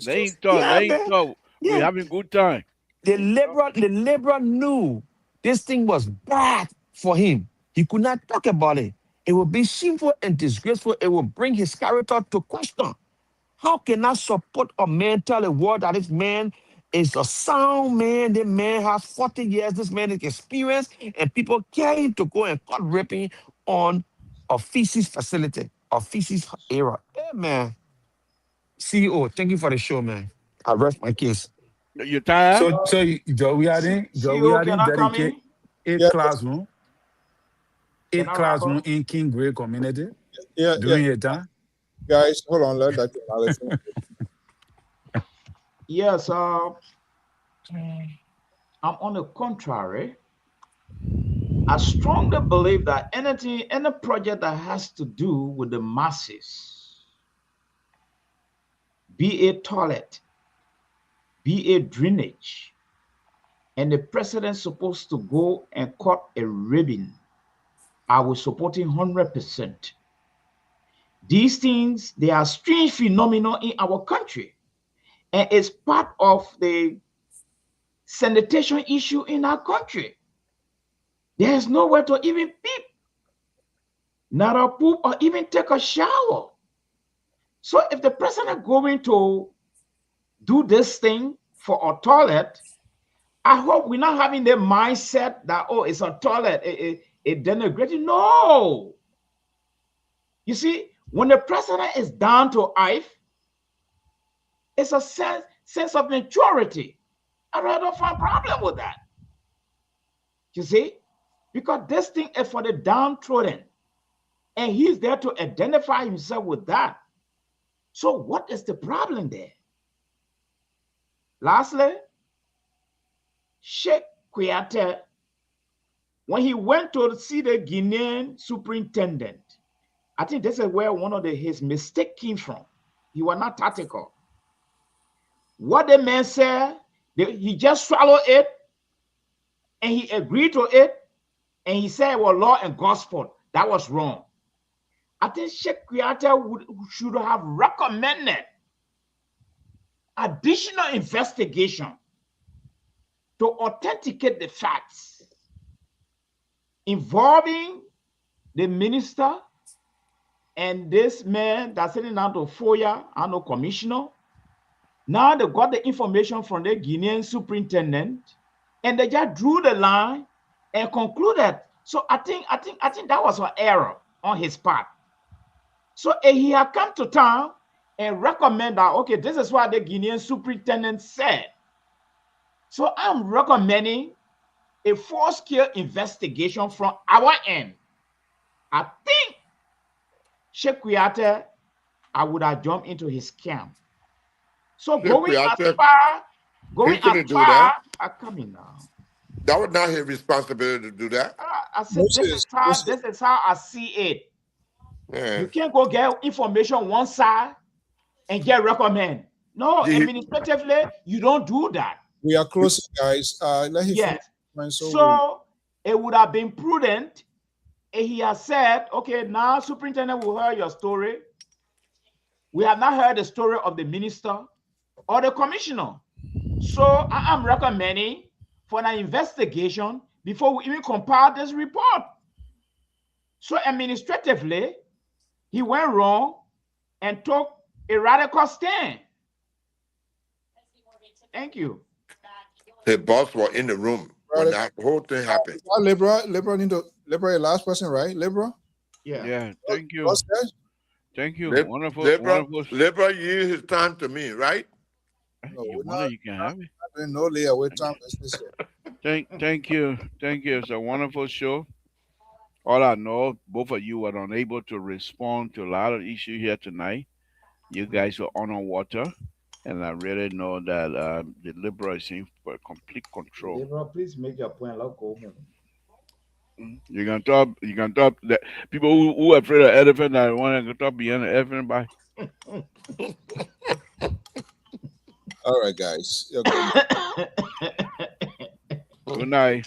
They ain't talk. Yeah, They ain't man. talk. We're Yeah. having good time. The liberal knew this thing was bad for him. He could not talk about it. It would be shameful and disgraceful. It will bring his character to question. How can I support a man, tell the world that this man is a sound man? This man has 40 years. This man is experienced, and people care him to go and cut ripping on a feces facility, a feces era. Hey, man. CEO, thank you for the show, man. I rest my case. You tired? So we are CEO, can I come dedicate in? eight Yeah. classroom Can I wrap up? in King Gray community Yeah. during your time. Guys, hold on. Let Dr. Malik finish. Yes, I'm on the contrary. I strongly believe that any project that has to do with the masses, be a toilet, be a drainage, and the president's supposed to go and cut a ribbon, I will support him 100%. These things, they are strange phenomena in our country, and it's part of the sanitation issue in our country. There's nowhere to even peep, not a poop, or even take a shower. So if the president going to do this thing for a toilet, I hope we're not having the mindset that, oh, it's a toilet. it denigrating. No. You see, when the president is down to earth, it's a sense of maturity. I don't find problem with that. You see, because this thing is for the downtrodden, and he's there to identify himself with that. So what is the problem there? Lastly, Sheikh Kouyaté, when he went to see the Guinean superintendent, I think this is where one of his mistake came from. He was not tactical. What the man said, he just swallowed it, and he agreed to it, and he said, well, law and gospel. That was wrong. I think Sheikh Kouyaté should have recommended additional investigation to authenticate the facts involving the minister and this man that's sitting down to FOIA, I know, commissioner. Now they got the information from the Guinean superintendent, and they just drew the line and concluded. So I think that was an error on his part. So he had come to town and recommend that, okay, this is what the Guinean superintendent said. So I'm recommending a full-scale investigation from our end. I think Sheikh Kouyaté, I would have jumped into his camp. So going as far, I'm coming now. That was not his responsibility to do that. I said, this is how I see it. Yeah. You can't go get information one side and get recommend. No, administratively, you don't do that. We are close, guys. Let him yes. So it would have been prudent if he has said, okay, now superintendent will hear your story. We have not heard the story of the minister or the commissioner. So I am recommending for an investigation before we even compile this report. So administratively, he went wrong and took a radical stand. Thank you. The boss was in the room when that whole thing happened. Libra, last person, right? Libra? Yeah, thank you. Thank you. Wonderful. Libra used his time to me, right? No, you can have it. I didn't know Leah with time. Thank you. Thank you. It's a wonderful show. All I know, both of you were unable to respond to a lot of issues here tonight. You guys were on water, and I really know that the Liberal is in for complete control. Liberal, please make your point. I'll go home. You can talk that people who are afraid of elephant that want to talk beyond the elephant by. All right, guys. Good night.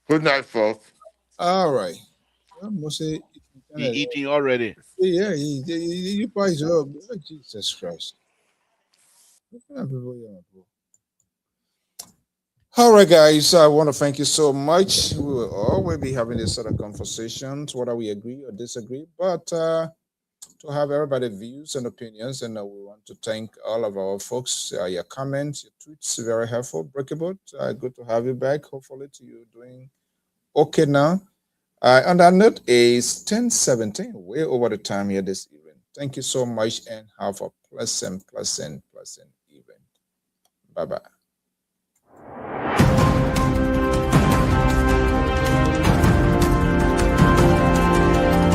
Good night, folks. All right. He eating already. Yeah, you probably job. Oh, Jesus Christ. All right, guys. I want to thank you so much. We will always be having this sort of conversations, whether we agree or disagree, but to have everybody's views and opinions. And we want to thank all of our folks, your comments, your tweets, very helpful. Breakable, good to have you back. Hopefully, you doing okay now. On that note, is 10:17, way over the time here this evening. Thank you so much and have a pleasant evening. Bye-bye.